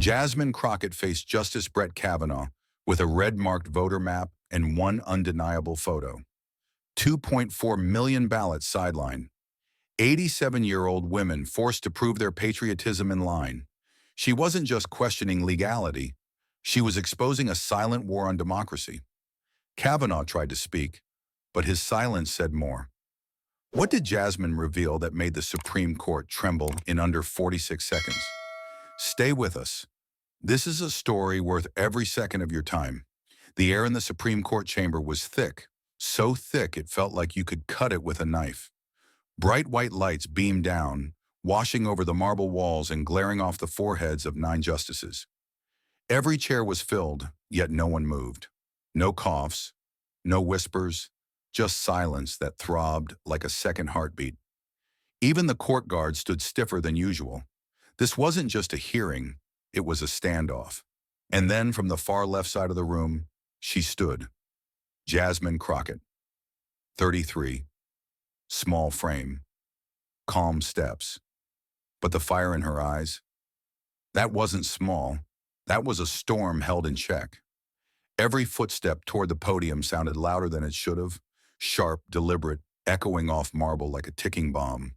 Jasmine Crockett faced Justice Brett Kavanaugh with a red-marked voter map and one undeniable photo. 2.4 million ballots sidelined. 87-year-old women forced to prove their patriotism in line. She wasn't just questioning legality. She was exposing a silent war on democracy. Kavanaugh tried to speak, but his silence said more. What did Jasmine reveal that made the Supreme Court tremble in under 46 seconds? Stay with us. This is a story worth every second of your time. The air in the Supreme Court chamber was thick, so thick it felt like you could cut it with a knife. Bright white lights beamed down, washing over the marble walls and glaring off the foreheads of 9 justices. Every chair was filled, yet no one moved. No coughs, no whispers, just silence that throbbed like a second heartbeat. Even the court guard stood stiffer than usual. This wasn't just a hearing, it was a standoff. And then from the far left side of the room, she stood. Jasmine Crockett, 33, small frame, calm steps. But the fire in her eyes, that wasn't small, that was a storm held in check. Every footstep toward the podium sounded louder than it should have, sharp, deliberate, echoing off marble like a ticking bomb.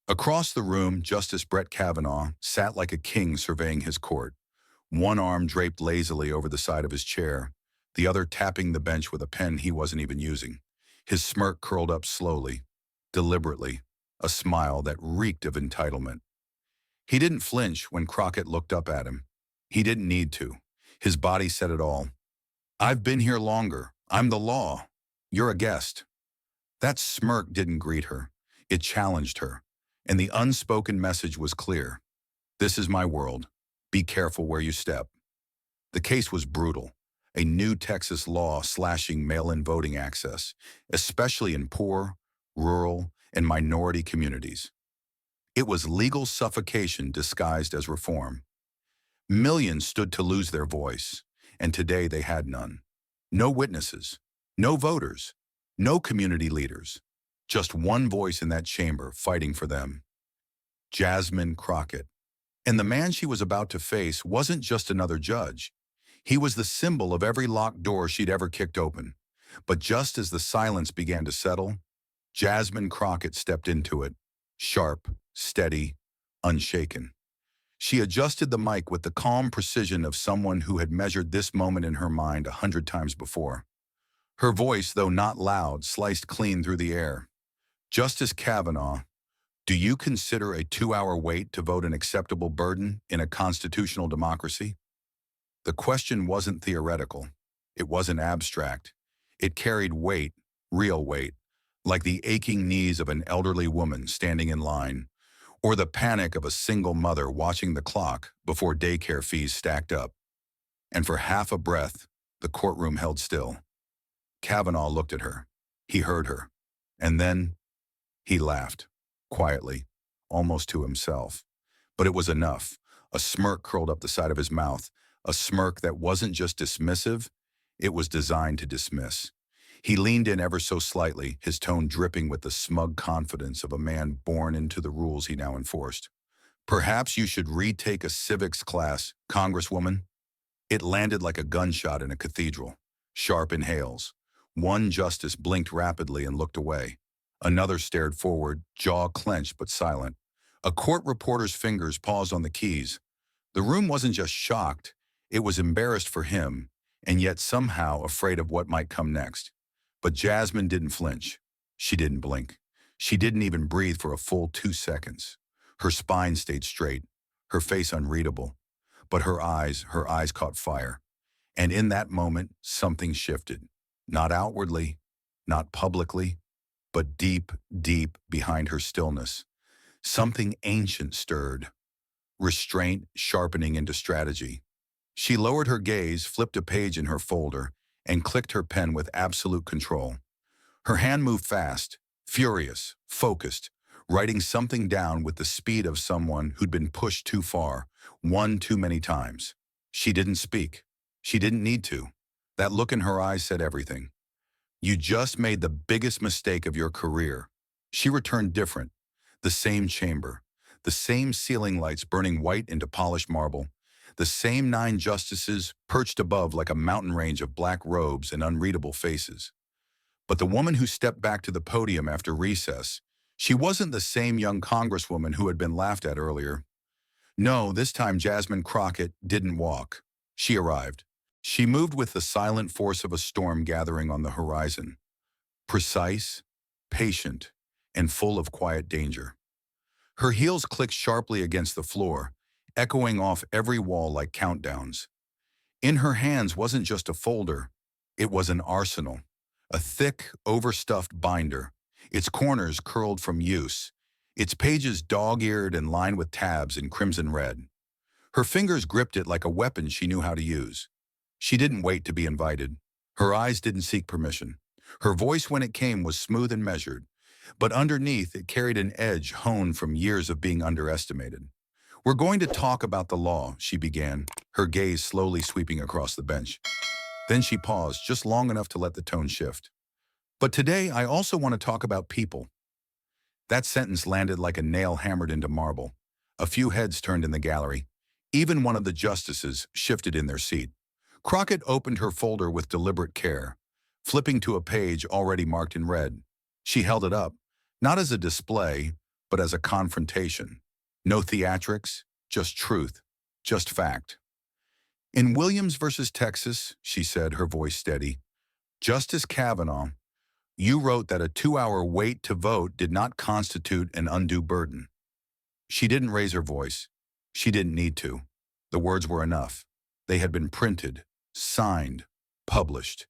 Across the room, Justice Brett Kavanaugh sat like a king surveying his court, one arm draped lazily over the side of his chair, the other tapping the bench with a pen he wasn't even using. His smirk curled up slowly, deliberately, a smile that reeked of entitlement. He didn't flinch when Crockett looked up at him. He didn't need to. His body said it all. "I've been here longer. I'm the law. You're a guest." That smirk didn't greet her. It challenged her. And the unspoken message was clear. This is my world. Be careful where you step. The case was brutal. A new Texas law slashing mail-in voting access, especially in poor, rural, and minority communities. It was legal suffocation disguised as reform. Millions stood to lose their voice, and today they had none. No witnesses, no voters, no community leaders. Just one voice in that chamber fighting for them. Jasmine Crockett. And the man she was about to face wasn't just another judge. He was the symbol of every locked door she'd ever kicked open. But just as the silence began to settle, Jasmine Crockett stepped into it, sharp, steady, unshaken. She adjusted the mic with the calm precision of someone who had measured this moment in her mind 100 times before. Her voice, though not loud, sliced clean through the air. Justice Kavanaugh, do you consider a 2-hour wait to vote an acceptable burden in a constitutional democracy? The question wasn't theoretical. It wasn't abstract. It carried weight, real weight, like the aching knees of an elderly woman standing in line, or the panic of a single mother watching the clock before daycare fees stacked up. And for half a breath, the courtroom held still. Kavanaugh looked at her. He heard her. And then he laughed, quietly, almost to himself. But it was enough. A smirk curled up the side of his mouth, a smirk that wasn't just dismissive, it was designed to dismiss. He leaned in ever so slightly, his tone dripping with the smug confidence of a man born into the rules he now enforced. Perhaps you should retake a civics class, Congresswoman. It landed like a gunshot in a cathedral. Sharp inhales. One justice blinked rapidly and looked away. Another stared forward, jaw clenched but silent. A court reporter's fingers paused on the keys. The room wasn't just shocked, it was embarrassed for him, and yet somehow afraid of what might come next. But Jasmine didn't flinch. She didn't blink. She didn't even breathe for a full 2 seconds. Her spine stayed straight, her face unreadable. But her eyes caught fire. And in that moment, something shifted. Not outwardly, not publicly, but deep, deep behind her stillness. Something ancient stirred, restraint sharpening into strategy. She lowered her gaze, flipped a page in her folder, and clicked her pen with absolute control. Her hand moved fast, furious, focused, writing something down with the speed of someone who'd been pushed too far, one too many times. She didn't speak. She didn't need to. That look in her eyes said everything. You just made the biggest mistake of your career. She returned different. The same chamber, the same ceiling lights burning white into polished marble, The same 9 justices perched above like a mountain range of black robes and unreadable faces. But the woman who stepped back to the podium after recess, she wasn't the same young congresswoman who had been laughed at earlier. No, this time Jasmine Crockett didn't walk. She arrived. She moved with the silent force of a storm gathering on the horizon. Precise, patient, and full of quiet danger. Her heels clicked sharply against the floor, echoing off every wall like countdowns. In her hands wasn't just a folder, it was an arsenal. A thick, overstuffed binder, its corners curled from use, its pages dog-eared and lined with tabs in crimson red. Her fingers gripped it like a weapon she knew how to use. She didn't wait to be invited. Her eyes didn't seek permission. Her voice when it came was smooth and measured, but underneath it carried an edge honed from years of being underestimated. "We're going to talk about the law," she began, her gaze slowly sweeping across the bench. Then she paused, just long enough to let the tone shift. "But today, I also want to talk about people." That sentence landed like a nail hammered into marble. A few heads turned in the gallery. Even one of the justices shifted in their seat. Crockett opened her folder with deliberate care, flipping to a page already marked in red. She held it up, not as a display, but as a confrontation. No theatrics, just truth, just fact. "In Williams versus Texas," she said, her voice steady, "Justice Kavanaugh, you wrote that a 2-hour wait to vote did not constitute an undue burden." She didn't raise her voice. She didn't need to. The words were enough. They had been printed, signed, published,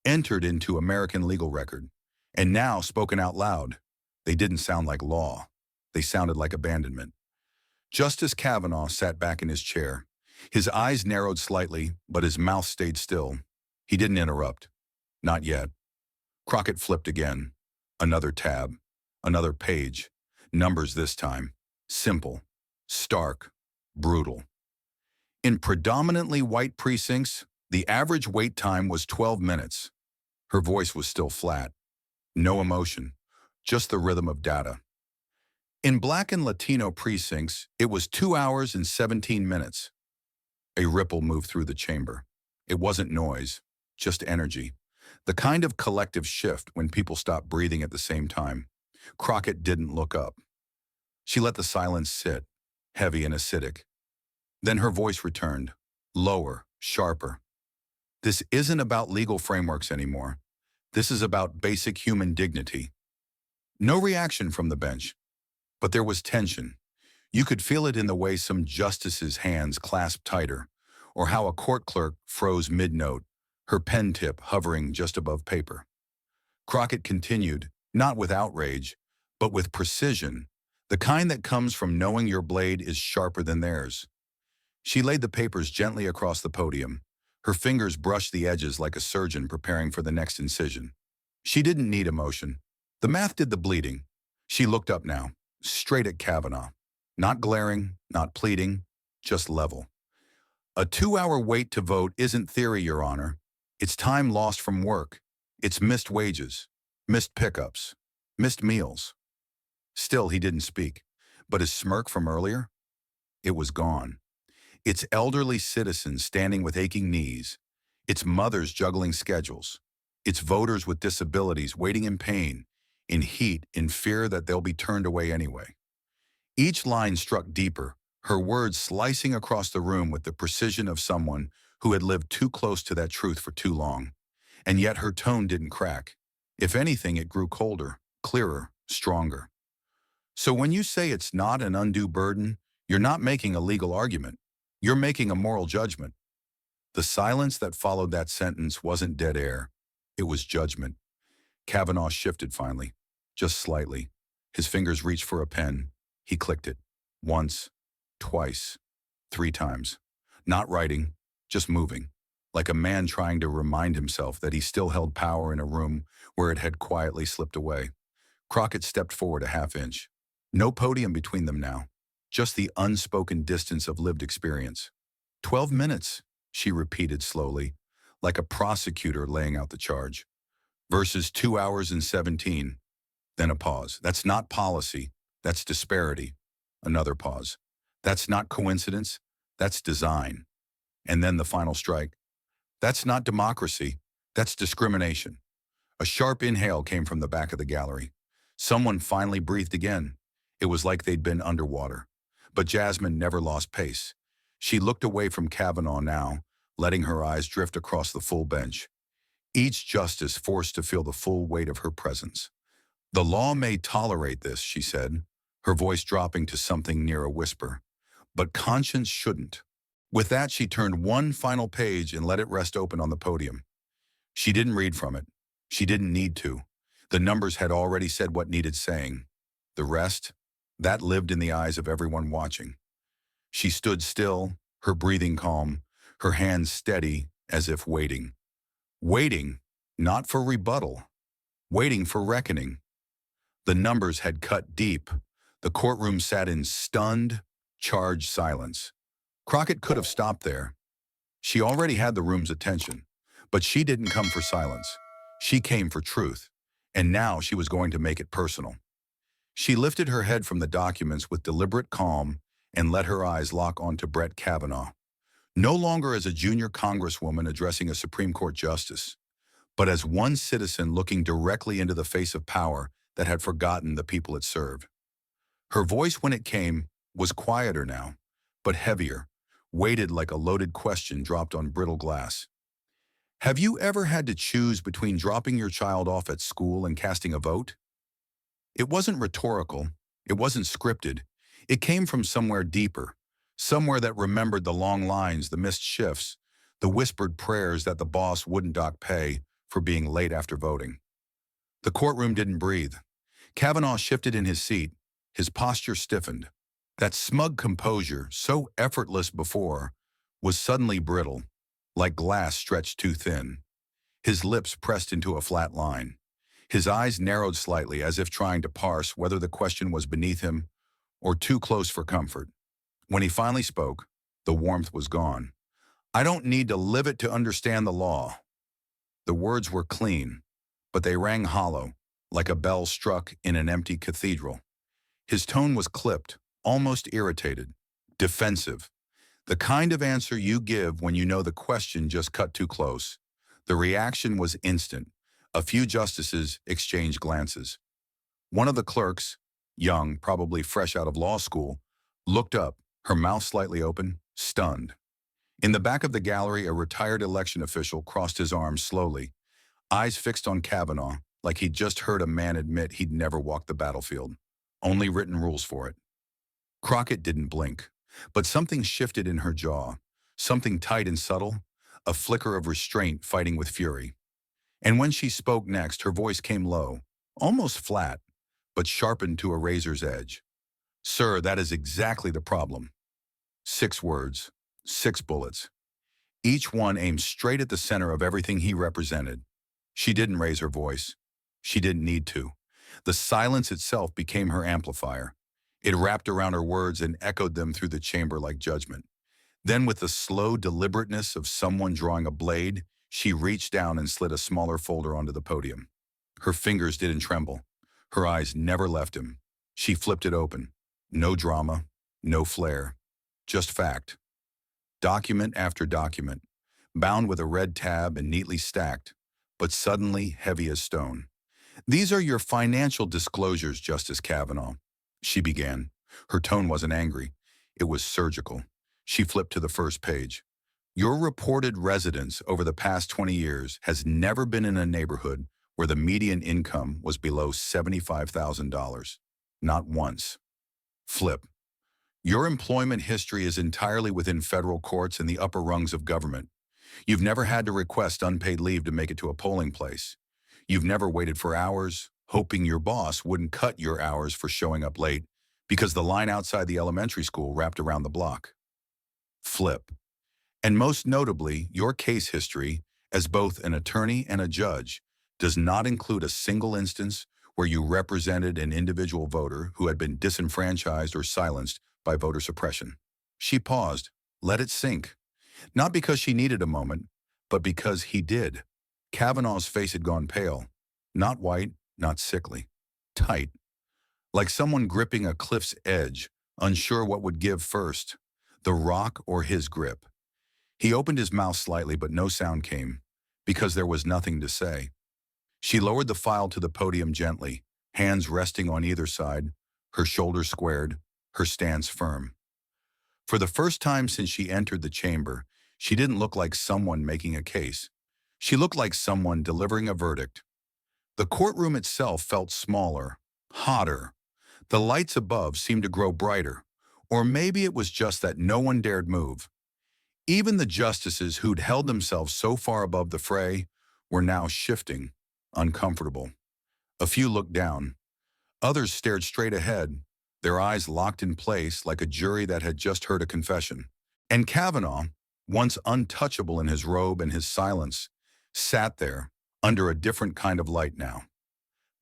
entered into American legal record, and now spoken out loud. They didn't sound like law. They sounded like abandonment. Justice Kavanaugh sat back in his chair. His eyes narrowed slightly, but his mouth stayed still. He didn't interrupt. Not yet. Crockett flipped again. Another tab. Another page. Numbers this time. Simple. Stark. Brutal. In predominantly white precincts, the average wait time was 12 minutes. Her voice was still flat. No emotion. Just the rhythm of data. In Black and Latino precincts, it was 2 hours and 17 minutes. A ripple moved through the chamber. It wasn't noise, just energy. The kind of collective shift when people stop breathing at the same time. Crockett didn't look up. She let the silence sit, heavy and acidic. Then her voice returned, lower, sharper. "This isn't about legal frameworks anymore. This is about basic human dignity." No reaction from the bench, but there was tension. You could feel it in the way some justices' hands clasped tighter, or how a court clerk froze mid-note, her pen tip hovering just above paper. Crockett continued, not with outrage, but with precision, the kind that comes from knowing your blade is sharper than theirs. She laid the papers gently across the podium. Her fingers brushed the edges like a surgeon preparing for the next incision. She didn't need emotion. The math did the bleeding. She looked up now, straight at Kavanaugh. Not glaring, not pleading, just level. "A 2-hour wait to vote isn't theory, Your Honor. It's time lost from work. It's missed wages, missed pickups, missed meals." Still, he didn't speak. But his smirk from earlier? It was gone. Its elderly citizens standing with aching knees. Its mothers juggling schedules. Its voters with disabilities waiting in pain, in heat, in fear that they'll be turned away anyway. Each line struck deeper, her words slicing across the room with the precision of someone who had lived too close to that truth for too long. And yet her tone didn't crack. If anything, it grew colder, clearer, stronger. "So when you say it's not an undue burden, you're not making a legal argument. You're making a moral judgment." The silence that followed that sentence wasn't dead air. It was judgment. Kavanaugh shifted finally, just slightly. His fingers reached for a pen. He clicked it. Once, twice, 3 times. Not writing, just moving. Like a man trying to remind himself that he still held power in a room where it had quietly slipped away. Crockett stepped forward a half-inch. No podium between them now. Just the unspoken distance of lived experience. 12 minutes, she repeated slowly, like a prosecutor laying out the charge. Versus 2 hours and 17. Then a pause. "That's not policy. That's disparity." Another pause. "That's not coincidence. That's design." And then the final strike. That's not democracy. That's discrimination. A sharp inhale came from the back of the gallery. Someone finally breathed again. It was like they'd been underwater. But Jasmine never lost pace. She looked away from Kavanaugh now, letting her eyes drift across the full bench. Each justice forced to feel the full weight of her presence. The law may tolerate this, she said, her voice dropping to something near a whisper. But conscience shouldn't. With that, she turned one final page and let it rest open on the podium. She didn't read from it. She didn't need to. The numbers had already said what needed saying. The rest, that lived in the eyes of everyone watching. She stood still, her breathing calm, her hands steady as if waiting. Waiting, not for rebuttal. Waiting for reckoning. The numbers had cut deep. The courtroom sat in stunned, charged silence. Crockett could have stopped there. She already had the room's attention. But she didn't come for silence. She came for truth. And now she was going to make it personal. She lifted her head from the documents with deliberate calm and let her eyes lock onto Brett Kavanaugh. No longer as a junior congresswoman addressing a Supreme Court justice, but as one citizen looking directly into the face of power that had forgotten the people it served. Her voice, when it came, was quieter now, but heavier, weighted like a loaded question dropped on brittle glass. Have you ever had to choose between dropping your child off at school and casting a vote? It wasn't rhetorical. It wasn't scripted. It came from somewhere deeper, somewhere that remembered the long lines, the missed shifts, the whispered prayers that the boss wouldn't dock pay for being late after voting. The courtroom didn't breathe. Kavanaugh shifted in his seat. His posture stiffened. That smug composure, so effortless before, was suddenly brittle, like glass stretched too thin. His lips pressed into a flat line. His eyes narrowed slightly as if trying to parse whether the question was beneath him or too close for comfort. When he finally spoke, the warmth was gone. I don't need to live it to understand the law. The words were clean, but they rang hollow, like a bell struck in an empty cathedral. His tone was clipped, almost irritated, defensive. The kind of answer you give when you know the question just cut too close. The reaction was instant. A few justices exchanged glances. One of the clerks, young, probably fresh out of law school, looked up, her mouth slightly open, stunned. In the back of the gallery, a retired election official crossed his arms slowly, eyes fixed on Kavanaugh, like he'd just heard a man admit he'd never walked the battlefield. Only written rules for it. Crockett didn't blink, but something shifted in her jaw, something tight and subtle, a flicker of restraint fighting with fury. And when she spoke next, her voice came low, almost flat, but sharpened to a razor's edge. Sir, that is exactly the problem. 6 words, 6 bullets. Each one aimed straight at the center of everything he represented. She didn't raise her voice. She didn't need to. The silence itself became her amplifier. It wrapped around her words and echoed them through the chamber like judgment. Then, with the slow deliberateness of someone drawing a blade, she reached down and slid a smaller folder onto the podium. Her fingers didn't tremble. Her eyes never left him. She flipped it open. No drama, no flair, just fact. Document after document, bound with a red tab and neatly stacked, but suddenly heavy as stone. These are your financial disclosures, Justice Kavanaugh, she began. Her tone wasn't angry. It was surgical. She flipped to the first page. Your reported residence over the past 20 years has never been in a neighborhood where the median income was below $75,000. Not once. Flip. Your employment history is entirely within federal courts and the upper rungs of government. You've never had to request unpaid leave to make it to a polling place. You've never waited for hours, hoping your boss wouldn't cut your hours for showing up late because the line outside the elementary school wrapped around the block. Flip. And most notably, your case history, as both an attorney and a judge, does not include a single instance where you represented an individual voter who had been disenfranchised or silenced by voter suppression. She paused, let it sink. Not because she needed a moment, but because he did. Kavanaugh's face had gone pale. Not white, not sickly. Tight. Like someone gripping a cliff's edge, unsure what would give first, the rock or his grip. He opened his mouth slightly, but no sound came, because there was nothing to say. She lowered the file to the podium gently, hands resting on either side, her shoulders squared, her stance firm. For the first time since she entered the chamber, she didn't look like someone making a case. She looked like someone delivering a verdict. The courtroom itself felt smaller, hotter. The lights above seemed to grow brighter, or maybe it was just that no one dared move. Even the justices who'd held themselves so far above the fray were now shifting, uncomfortable. A few looked down. Others stared straight ahead, their eyes locked in place like a jury that had just heard a confession. And Kavanaugh, once untouchable in his robe and his silence, sat there under a different kind of light now.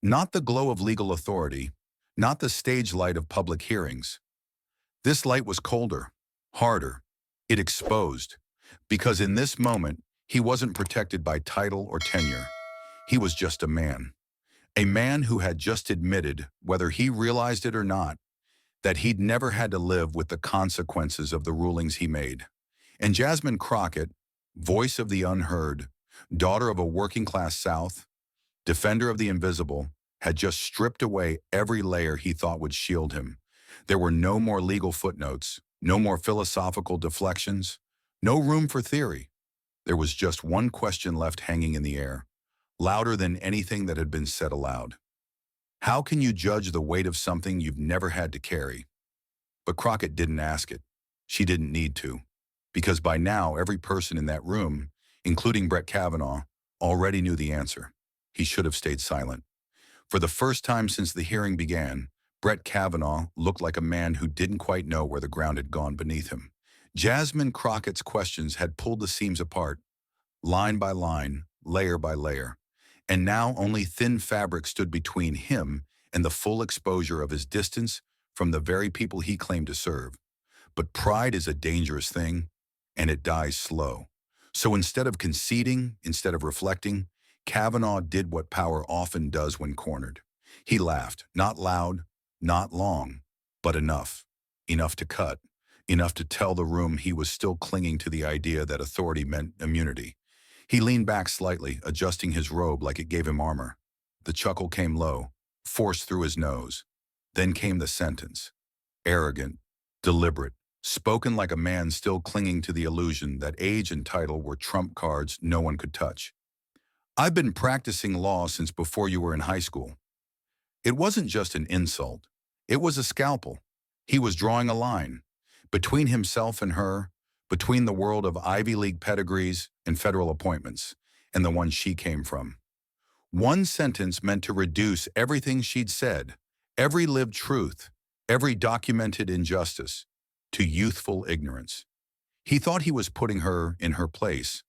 Not the glow of legal authority, not the stage light of public hearings. This light was colder, harder. It exposed, because in this moment, he wasn't protected by title or tenure. He was just a man who had just admitted, whether he realized it or not, that he'd never had to live with the consequences of the rulings he made. And Jasmine Crockett, voice of the unheard, daughter of a working-class South, defender of the invisible, had just stripped away every layer he thought would shield him. There were no more legal footnotes, no more philosophical deflections, no room for theory. There was just one question left hanging in the air, louder than anything that had been said aloud. How can you judge the weight of something you've never had to carry? But Crockett didn't ask it. She didn't need to, because by now every person in that room, including Brett Kavanaugh, already knew the answer. He should have stayed silent. For the first time since the hearing began, Brett Kavanaugh looked like a man who didn't quite know where the ground had gone beneath him. Jasmine Crockett's questions had pulled the seams apart, line by line, layer by layer, and now only thin fabric stood between him and the full exposure of his distance from the very people he claimed to serve. But pride is a dangerous thing, and it dies slow. So instead of conceding, instead of reflecting, Kavanaugh did what power often does when cornered. He laughed, not loud, not long, but enough. Enough to cut, enough to tell the room he was still clinging to the idea that authority meant immunity. He leaned back slightly, adjusting his robe like it gave him armor. The chuckle came low, forced through his nose. Then came the sentence. Arrogant, deliberate, spoken like a man still clinging to the illusion that age and title were trump cards no one could touch. I've been practicing law since before you were in high school. It wasn't just an insult. It was a scalpel. He was drawing a line between himself and her, between the world of Ivy League pedigrees and federal appointments, and the one she came from. One sentence meant to reduce everything she'd said, every lived truth, every documented injustice, to youthful ignorance. He thought he was putting her in her place,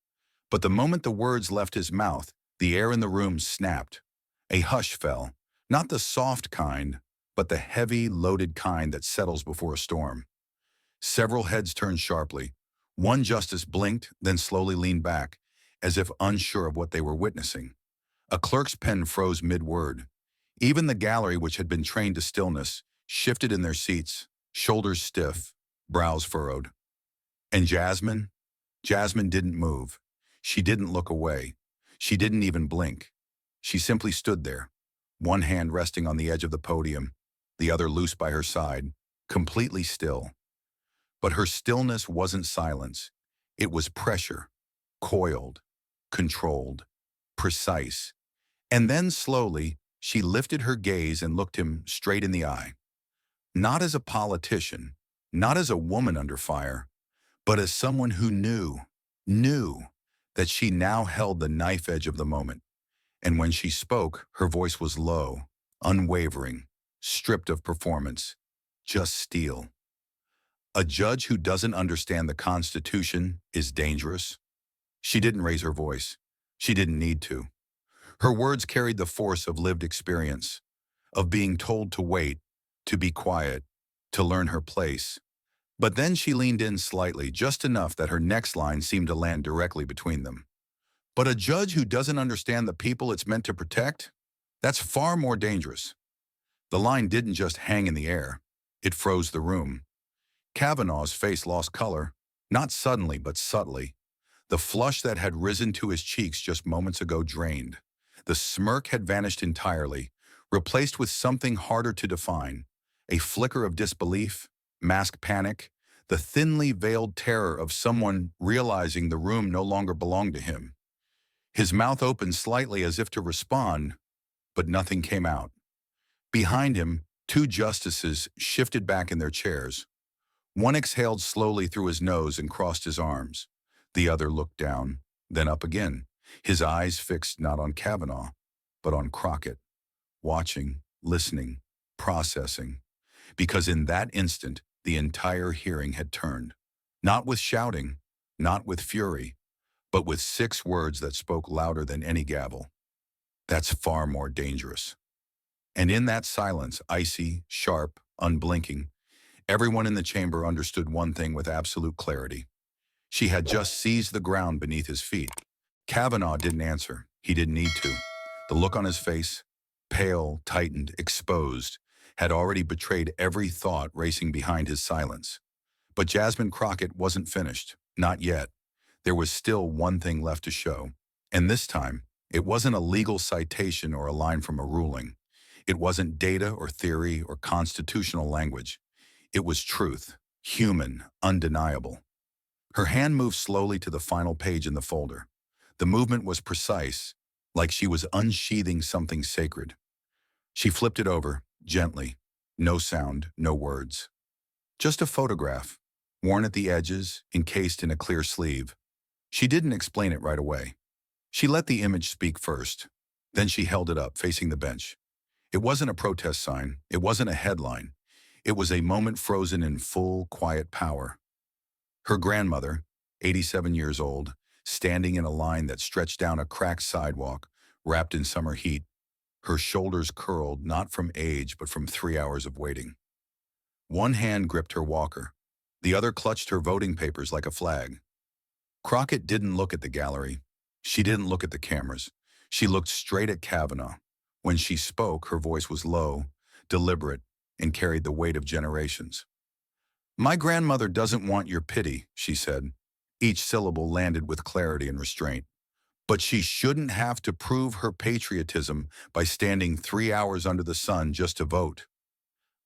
but the moment the words left his mouth, the air in the room snapped. A hush fell, not the soft kind, but the heavy, loaded kind that settles before a storm. Several heads turned sharply. One justice blinked, then slowly leaned back, as if unsure of what they were witnessing. A clerk's pen froze mid-word. Even the gallery, which had been trained to stillness, shifted in their seats, shoulders stiff, brows furrowed. And Jasmine? Jasmine didn't move. She didn't look away. She didn't even blink. She simply stood there, one hand resting on the edge of the podium, the other loose by her side, completely still. But her stillness wasn't silence. It was pressure, coiled, controlled, precise. And then slowly, she lifted her gaze and looked him straight in the eye. Not as a politician, not as a woman under fire, but as someone who knew that she now held the knife edge of the moment. And when she spoke, her voice was low, unwavering, stripped of performance, just steel. A judge who doesn't understand the Constitution is dangerous. She didn't raise her voice. She didn't need to. Her words carried the force of lived experience, of being told to wait, to be quiet, to learn her place. But then she leaned in slightly, just enough that her next line seemed to land directly between them. But a judge who doesn't understand the people it's meant to protect? That's far more dangerous. The line didn't just hang in the air. It froze the room. Kavanaugh's face lost color, not suddenly but subtly, The flush that had risen to his cheeks just moments ago drained. The smirk had vanished entirely, replaced with something harder to define, a flicker of disbelief, masked panic, the thinly veiled terror of someone realizing the room no longer belonged to him. His mouth opened slightly as if to respond, but nothing came out. Behind him, two justices shifted back in their chairs. One exhaled slowly through his nose and crossed his arms. The other looked down, then up again, his eyes fixed not on Kavanaugh, but on Crockett, watching, listening, processing, because in that instant, the entire hearing had turned. Not with shouting, not with fury, but with 6 words that spoke louder than any gavel. That's far more dangerous. And in that silence, icy, sharp, unblinking, everyone in the chamber understood one thing with absolute clarity. She had just seized the ground beneath his feet. Kavanaugh didn't answer. He didn't need to. The look on his face, pale, tightened, exposed, had already betrayed every thought racing behind his silence. But Jasmine Crockett wasn't finished. Not yet. There was still one thing left to show. And this time, it wasn't a legal citation or a line from a ruling. It wasn't data or theory or constitutional language. It was truth, human, undeniable. Her hand moved slowly to the final page in the folder. The movement was precise, like she was unsheathing something sacred. She flipped it over, gently. No sound, no words. Just a photograph, worn at the edges, encased in a clear sleeve. She didn't explain it right away. She let the image speak first. Then she held it up, facing the bench. It wasn't a protest sign. It wasn't a headline. It was a moment frozen in full, quiet power. Her grandmother, 87 years old, standing in a line that stretched down a cracked sidewalk, wrapped in summer heat, her shoulders curled not from age but from 3 hours of waiting. One hand gripped her walker. The other clutched her voting papers like a flag. Crockett didn't look at the gallery. She didn't look at the cameras. She looked straight at Kavanaugh. When she spoke, her voice was low, deliberate, and carried the weight of generations. "My grandmother doesn't want your pity," she said. Each syllable landed with clarity and restraint. "But she shouldn't have to prove her patriotism by standing 3 hours under the sun just to vote."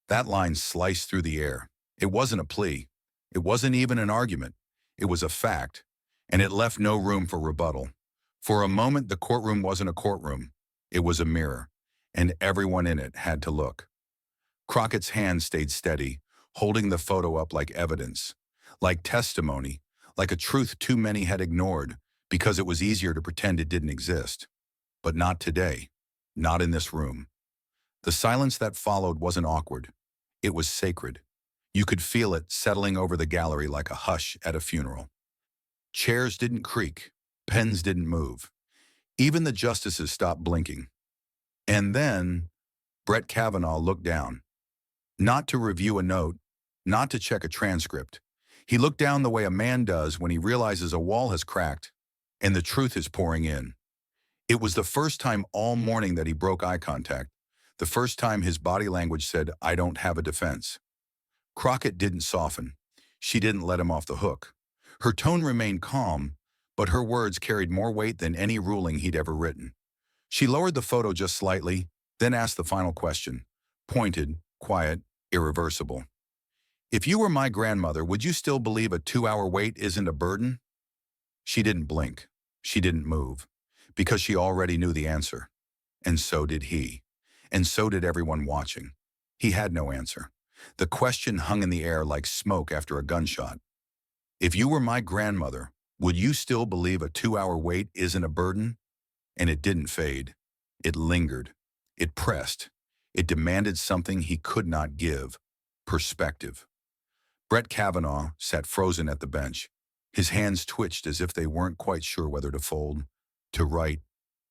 That line sliced through the air. It wasn't a plea. It wasn't even an argument. It was a fact, and it left no room for rebuttal. For a moment, the courtroom wasn't a courtroom. It was a mirror, and everyone in it had to look. Crockett's hand stayed steady, holding the photo up like evidence, like testimony, like a truth too many had ignored because it was easier to pretend it didn't exist. But not today, not in this room. The silence that followed wasn't awkward. It was sacred. You could feel it settling over the gallery like a hush at a funeral. Chairs didn't creak. Pens didn't move. Even the justices stopped blinking. And then Brett Kavanaugh looked down. Not to review a note, not to check a transcript. He looked down the way a man does when he realizes a wall has cracked and the truth is pouring in. It was the first time all morning that he broke eye contact, the first time his body language said, "I don't have a defense." Crockett didn't soften. She didn't let him off the hook. Her tone remained calm, but her words carried more weight than any ruling he'd ever written. She lowered the photo just slightly, then asked the final question, pointed, quiet, irreversible. "If you were my grandmother, would you still believe a 2-hour wait isn't a burden?" She didn't blink. She didn't move, because she already knew the answer. And so did he. And so did everyone watching. He had no answer. The question hung in the air like smoke after a gunshot. "If you were my grandmother, would you still believe a 2-hour wait isn't a burden?" And it didn't fade. It lingered. It pressed. It demanded something he could not give: perspective. Brett Kavanaugh sat frozen at the bench. His hands twitched as if they weren't quite sure whether to fold, to write,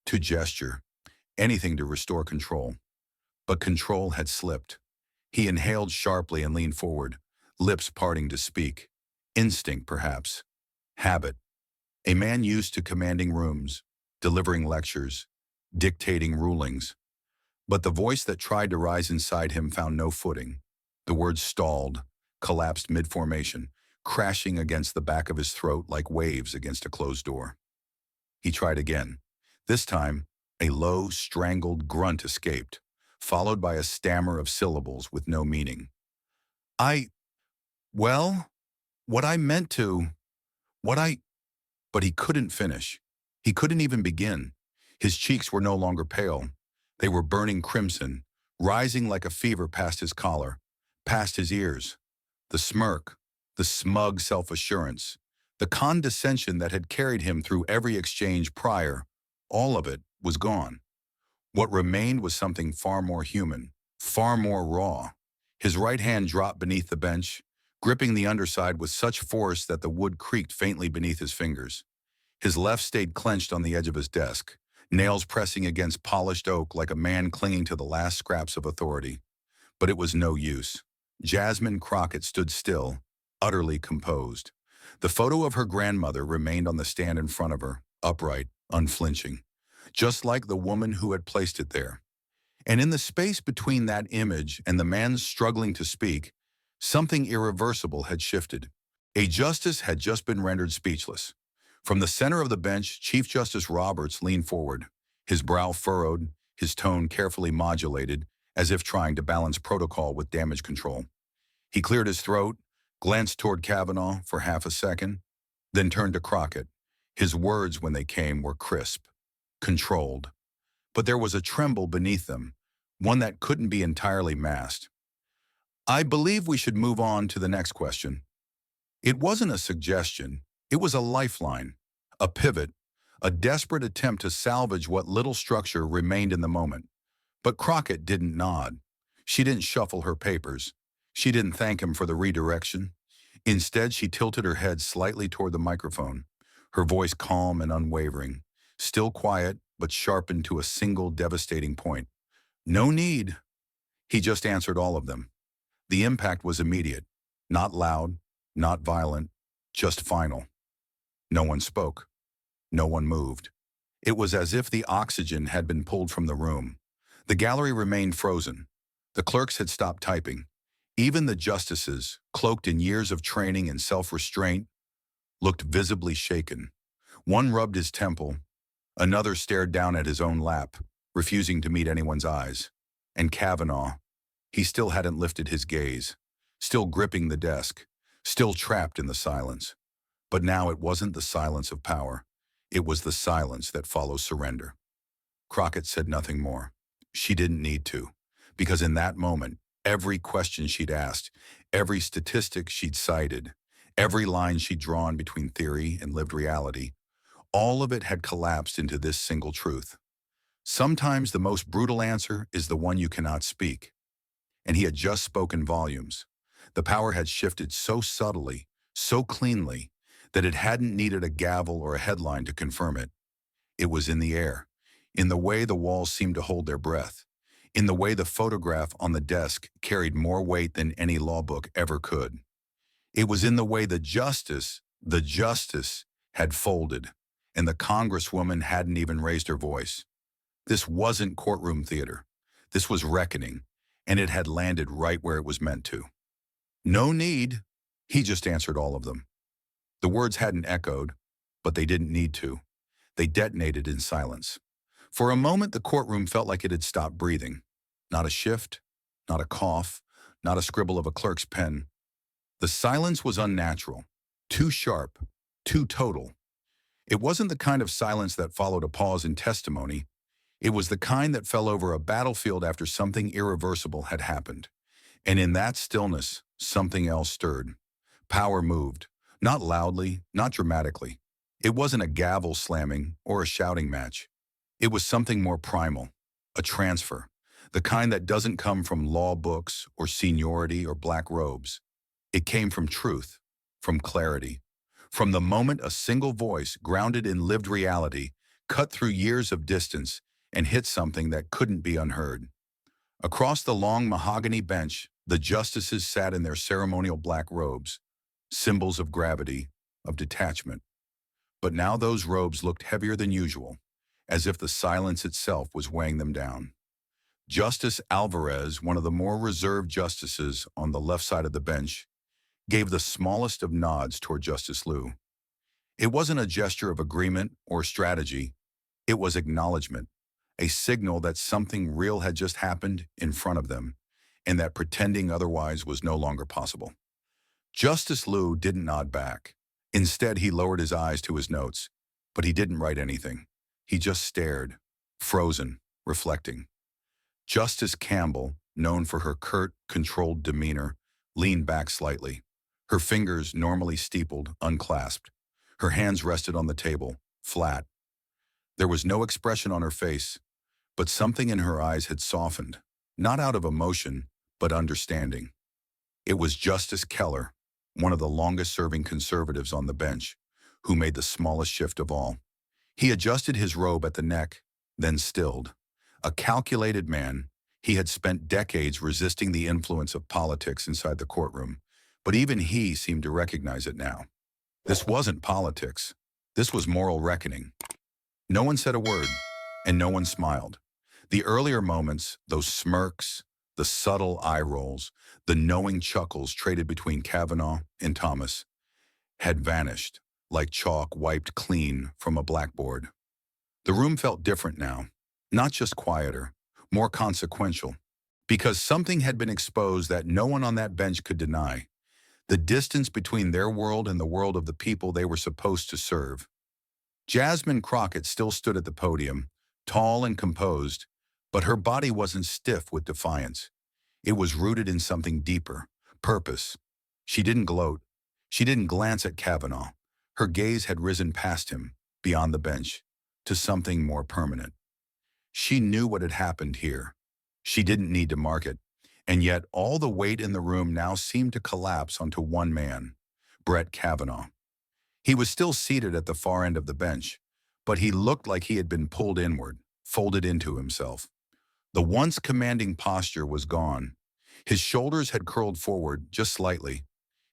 to gesture, anything to restore control. But control had slipped. He inhaled sharply and leaned forward, lips parting to speak. Instinct, perhaps. Habit. A man used to commanding rooms, delivering lectures, dictating rulings. But the voice that tried to rise inside him found no footing. The words stalled, collapsed mid-formation, crashing against the back of his throat like waves against a closed door. He tried again. This time, a low, strangled grunt escaped, followed by a stammer of syllables with no meaning. I, well, what I meant to, what I, but he couldn't finish. He couldn't even begin. His cheeks were no longer pale. They were burning crimson, rising like a fever past his collar, past his ears. The smirk, the smug self-assurance, the condescension that had carried him through every exchange prior, all of it was gone. What remained was something far more human, far more raw. His right hand dropped beneath the bench, gripping the underside with such force that the wood creaked faintly beneath his fingers. His left stayed clenched on the edge of his desk, nails pressing against polished oak like a man clinging to the last scraps of authority. But it was no use. Jasmine Crockett stood still, utterly composed. The photo of her grandmother remained on the stand in front of her, upright, unflinching, just like the woman who had placed it there. And in the space between that image and the man struggling to speak, something irreversible had shifted. A justice had just been rendered speechless. From the center of the bench, Chief Justice Roberts leaned forward, his brow furrowed, his tone carefully modulated, as if trying to balance protocol with damage control. He cleared his throat, glanced toward Kavanaugh for half a second, then turned to Crockett. His words, when they came, were crisp, controlled. But there was a tremble beneath them, one that couldn't be entirely masked. I believe we should move on to the next question. It wasn't a suggestion, it was a lifeline, a pivot, a desperate attempt to salvage what little structure remained in the moment. But Crockett didn't nod. She didn't shuffle her papers. She didn't thank him for the redirection. Instead, she tilted her head slightly toward the microphone, her voice calm and unwavering, still quiet but sharpened to a single devastating point. No need. He just answered all of them. The impact was immediate, not loud, not violent, just final. No one spoke. No one moved. It was as if the oxygen had been pulled from the room. The gallery remained frozen. The clerks had stopped typing. Even the justices, cloaked in years of training and self-restraint, looked visibly shaken. One rubbed his temple. Another stared down at his own lap, refusing to meet anyone's eyes. And Kavanaugh, he still hadn't lifted his gaze, still gripping the desk, still trapped in the silence. But now it wasn't the silence of power. It was the silence that follows surrender. Crockett said nothing more. She didn't need to, because in that moment, every question she'd asked, every statistic she'd cited, every line she'd drawn between theory and lived reality, all of it had collapsed into this single truth. Sometimes the most brutal answer is the one you cannot speak. And he had just spoken volumes. The power had shifted so subtly, so cleanly, that it hadn't needed a gavel or a headline to confirm it. It was in the air, in the way the walls seemed to hold their breath, in the way the photograph on the desk carried more weight than any law book ever could. It was in the way the justice had folded, and the Congresswoman hadn't even raised her voice. This wasn't courtroom theater. This was reckoning, and it had landed right where it was meant to. No need, he just answered all of them. The words hadn't echoed, but they didn't need to. They detonated in silence. For a moment, the courtroom felt like it had stopped breathing. Not a shift, not a cough, not a scribble of a clerk's pen. The silence was unnatural, too sharp, too total. It wasn't the kind of silence that followed a pause in testimony. It was the kind that fell over a battlefield after something irreversible had happened. And in that stillness, something else stirred. Power moved, not loudly, not dramatically. It wasn't a gavel slamming or a shouting match. It was something more primal, a transfer, the kind that doesn't come from law books or seniority or black robes. It came from truth, from clarity, from the moment a single voice grounded in lived reality cut through years of distance and hit something that couldn't be unheard. Across the long mahogany bench, the justices sat in their ceremonial black robes, symbols of gravity, of detachment. But now those robes looked heavier than usual, as if the silence itself was weighing them down. Justice Alvarez, one of the more reserved justices on the left side of the bench, gave the smallest of nods toward Justice Liu. It wasn't a gesture of agreement or strategy. It was acknowledgement, a signal that something real had just happened in front of them, and that pretending otherwise was no longer possible. Justice Liu didn't nod back. Instead, he lowered his eyes to his notes, but he didn't write anything. He just stared, frozen, reflecting. Justice Campbell, known for her curt, controlled demeanor, leaned back slightly. Her fingers, normally steepled, unclasped. Her hands rested on the table, flat. There was no expression on her face, but something in her eyes had softened, not out of emotion, but understanding. It was Justice Keller, one of the longest-serving conservatives on the bench, who made the smallest shift of all. He adjusted his robe at the neck, then stilled. A calculated man, he had spent decades resisting the influence of politics inside the courtroom, but even he seemed to recognize it now. This wasn't politics. This was moral reckoning. No one said a word, and no one smiled. The earlier moments, those smirks, the subtle eye rolls, the knowing chuckles traded between Kavanaugh and Thomas, had vanished, like chalk wiped clean from a blackboard. The room felt different now, not just quieter, more consequential, because something had been exposed that no one on that bench could deny. The distance between their world and the world of the people they were supposed to serve. Jasmine Crockett still stood at the podium, tall and composed, but her body wasn't stiff with defiance. It was rooted in something deeper, purpose. She didn't gloat. She didn't glance at Kavanaugh. Her gaze had risen past him, beyond the bench, to something more permanent. She knew what had happened here. She didn't need to mark it. And yet all the weight in the room now seemed to collapse onto one man, Brett Kavanaugh. He was still seated at the far end of the bench, but he looked like he had been pulled inward, folded into himself. The once commanding posture was gone. His shoulders had curled forward just slightly.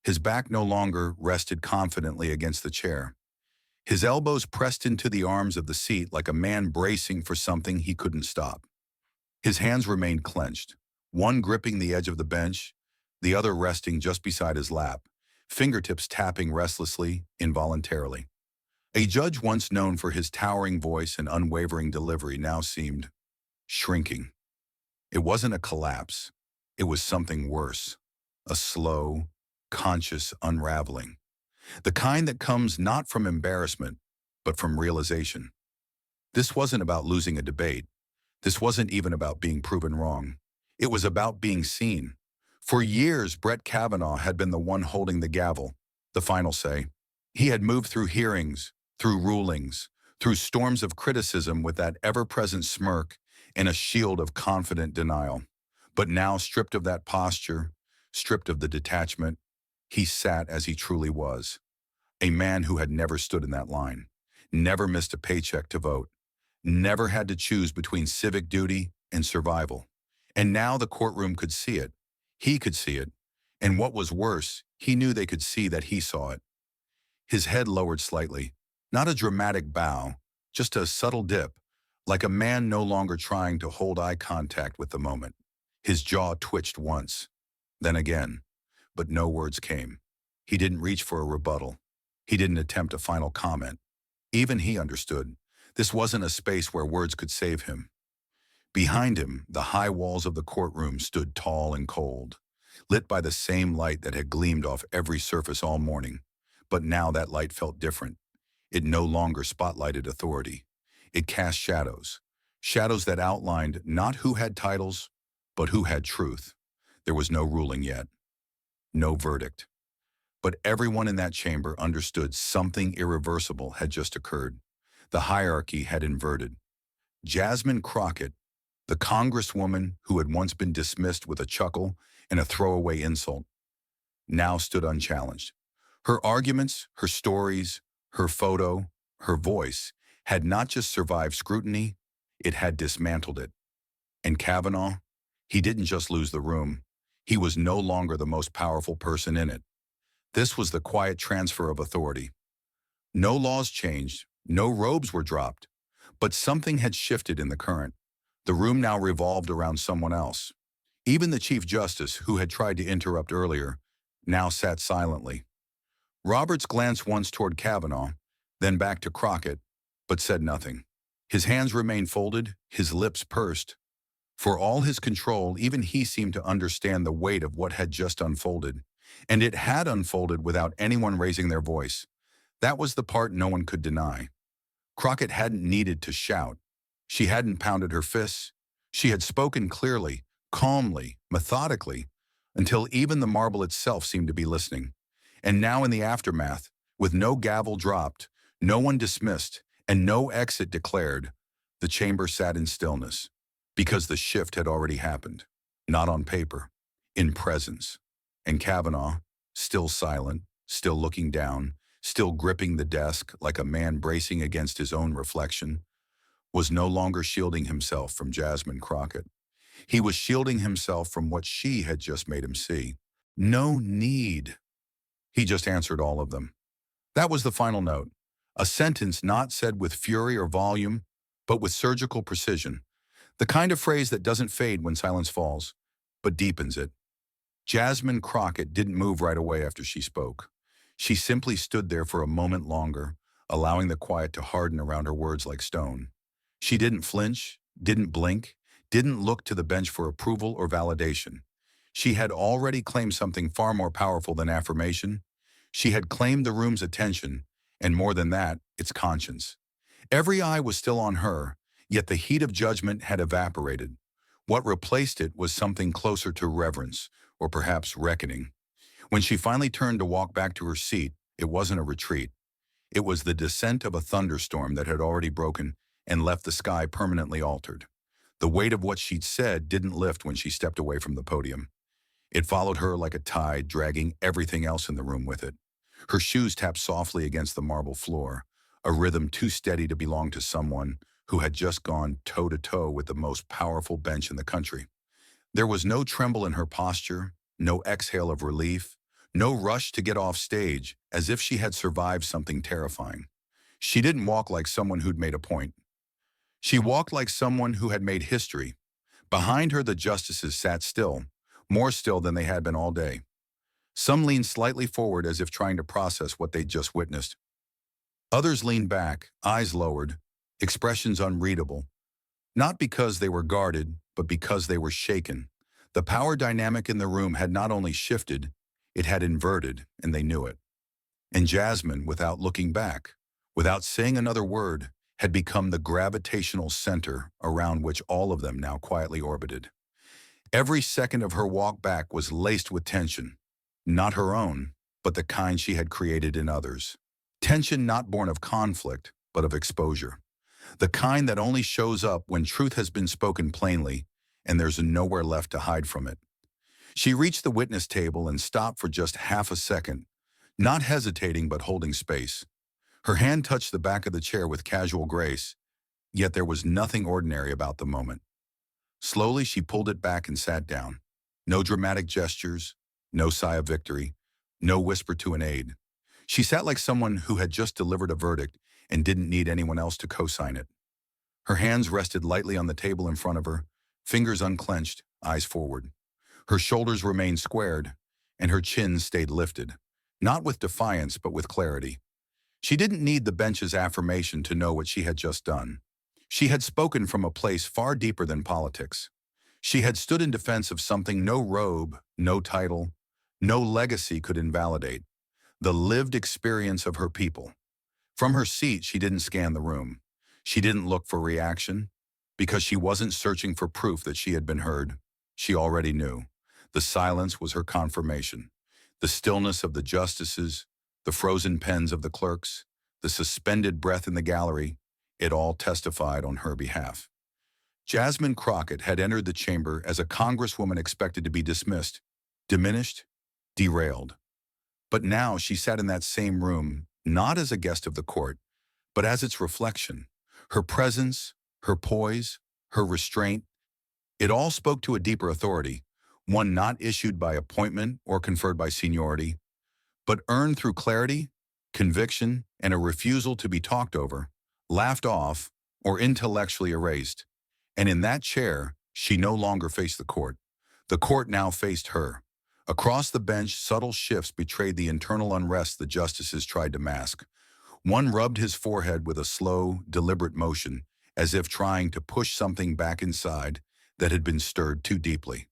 His back no longer rested confidently against the chair. His elbows pressed into the arms of the seat like a man bracing for something he couldn't stop. His hands remained clenched, one gripping the edge of the bench, the other resting just beside his lap, fingertips tapping restlessly, involuntarily. A judge once known for his towering voice and unwavering delivery now seemed shrinking. It wasn't a collapse. It was something worse, a slow, conscious unraveling. The kind that comes not from embarrassment, but from realization. This wasn't about losing a debate. This wasn't even about being proven wrong. It was about being seen. For years, Brett Kavanaugh had been the one holding the gavel, the final say. He had moved through hearings, through rulings, through storms of criticism with that ever-present smirk and a shield of confident denial. But now, stripped of that posture, stripped of the detachment, he sat as he truly was. A man who had never stood in that line, never missed a paycheck to vote, never had to choose between civic duty and survival. And now the courtroom could see it. He could see it. And what was worse, he knew they could see that he saw it. His head lowered slightly, not a dramatic bow, just a subtle dip, like a man no longer trying to hold eye contact with the moment. His jaw twitched once, then again, but no words came. He didn't reach for a rebuttal. He didn't attempt a final comment. Even he understood. This wasn't a space where words could save him. Behind him, the high walls of the courtroom stood tall and cold, lit by the same light that had gleamed off every surface all morning. But now that light felt different. It no longer spotlighted authority. It cast shadows, shadows that outlined not who had titles, but who had truth. There was no ruling yet, no verdict. But everyone in that chamber understood something irreversible had just occurred. The hierarchy had inverted. Jasmine Crockett, the congresswoman who had once been dismissed with a chuckle and a throwaway insult, now stood unchallenged. Her arguments, her stories, her photo, her voice had not just survived scrutiny, it had dismantled it. And Kavanaugh, he didn't just lose the room. He was no longer the most powerful person in it. This was the quiet transfer of authority. No laws changed, no robes were dropped, but something had shifted in the current. The room now revolved around someone else. Even the Chief Justice, who had tried to interrupt earlier, now sat silently. Roberts glanced once toward Kavanaugh, then back to Crockett, but said nothing. His hands remained folded, his lips pursed. For all his control, even he seemed to understand the weight of what had just unfolded. And it had unfolded without anyone raising their voice. That was the part no one could deny. Crockett hadn't needed to shout. She hadn't pounded her fists. She had spoken clearly, calmly, methodically, until even the marble itself seemed to be listening. And now in the aftermath, with no gavel dropped, no one dismissed, and no exit declared, the chamber sat in stillness, because the shift had already happened, not on paper, in presence. And Kavanaugh, still silent, still looking down, still gripping the desk like a man bracing against his own reflection, was no longer shielding himself from Jasmine Crockett. He was shielding himself from what she had just made him see. No need. He just answered all of them. That was the final note. A sentence not said with fury or volume, but with surgical precision. The kind of phrase that doesn't fade when silence falls, but deepens it. Jasmine Crockett didn't move right away after she spoke. She simply stood there for a moment longer, allowing the quiet to harden around her words like stone. She didn't flinch, didn't blink, didn't look to the bench for approval or validation. She had already claimed something far more powerful than affirmation. She had claimed the room's attention, and more than that, its conscience. Every eye was still on her, yet the heat of judgment had evaporated. What replaced it was something closer to reverence, or perhaps reckoning. When she finally turned to walk back to her seat, it wasn't a retreat. It was the descent of a thunderstorm that had already broken and left the sky permanently altered. The weight of what she'd said didn't lift when she stepped away from the podium. It followed her like a tide, dragging everything else in the room with it. Her shoes tapped softly against the marble floor, a rhythm too steady to belong to someone who had just gone toe-to-toe with the most powerful bench in the country. There was no tremble in her posture, no exhale of relief, no rush to get off stage, as if she had survived something terrifying. She didn't walk like someone who'd made a point. She walked like someone who had made history. Behind her, the justices sat still, more still than they had been all day. Some leaned slightly forward as if trying to process what they'd just witnessed. Others leaned back, eyes lowered, expressions unreadable, not because they were guarded, but because they were shaken. The power dynamic in the room had not only shifted, it had inverted, and they knew it. And Jasmine, without looking back, without saying another word, had become the gravitational center around which all of them now quietly orbited. Every second of her walk back was laced with tension, not her own, but the kind she had created in others. Tension not born of conflict, but of exposure. The kind that only shows up when truth has been spoken plainly and there's nowhere left to hide from it. She reached the witness table and stopped for just half a second, not hesitating but holding space. Her hand touched the back of the chair with casual grace, yet there was nothing ordinary about the moment. Slowly, she pulled it back and sat down. No dramatic gestures, no sigh of victory, no whisper to an aide. She sat like someone who had just delivered a verdict and didn't need anyone else to co-sign it. Her hands rested lightly on the table in front of her, fingers unclenched, eyes forward. Her shoulders remained squared, and her chin stayed lifted, not with defiance but with clarity. She didn't need the bench's affirmation to know what she had just done. She had spoken from a place far deeper than politics. She had stood in defense of something no robe, no title, no legacy could invalidate: the lived experience of her people. From her seat, she didn't scan the room. She didn't look for reaction, because she wasn't searching for proof that she had been heard. She already knew. The silence was her confirmation. The stillness of the justices, the frozen pens of the clerks, the suspended breath in the gallery, it all testified on her behalf. Jasmine Crockett had entered the chamber as a congresswoman expected to be dismissed, diminished, derailed. But now she sat in that same room, not as a guest of the court, but as its reflection. Her presence, her poise, her restraint, it all spoke to a deeper authority, one not issued by appointment or conferred by seniority, but earned through clarity, conviction, and a refusal to be talked over, laughed off, or intellectually erased. And in that chair, she no longer faced the court. The court now faced her. Across the bench, subtle shifts betrayed the internal unrest the justices tried to mask. One rubbed his forehead with a slow, deliberate motion, as if trying to push something back inside that had been stirred too deeply.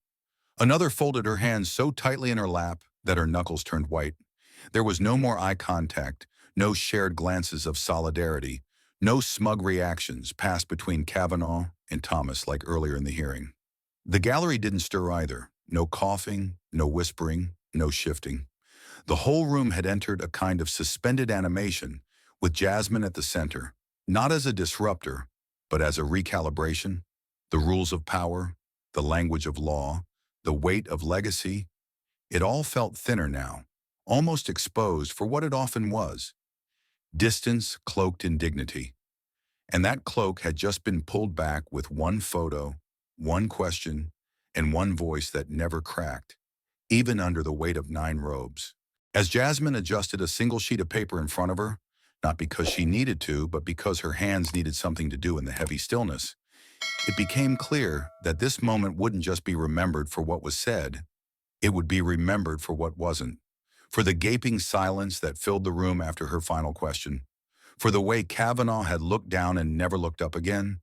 Another folded her hands so tightly in her lap that her knuckles turned white. There was no more eye contact, no shared glances of solidarity, no smug reactions passed between Kavanaugh and Thomas like earlier in the hearing. The gallery didn't stir either. No coughing, no whispering, no shifting. The whole room had entered a kind of suspended animation, with Jasmine at the center, not as a disruptor, but as a recalibration. The rules of power, the language of law, the weight of legacy, it all felt thinner now, almost exposed for what it often was. Distance cloaked in dignity. And that cloak had just been pulled back with one photo, one question, and one voice that never cracked, even under the weight of 9 robes. As Jasmine adjusted a single sheet of paper in front of her, not because she needed to, but because her hands needed something to do in the heavy stillness, it became clear that this moment wouldn't just be remembered for what was said, it would be remembered for what wasn't, for the gaping silence that filled the room after her final question, for the way Kavanaugh had looked down and never looked up again,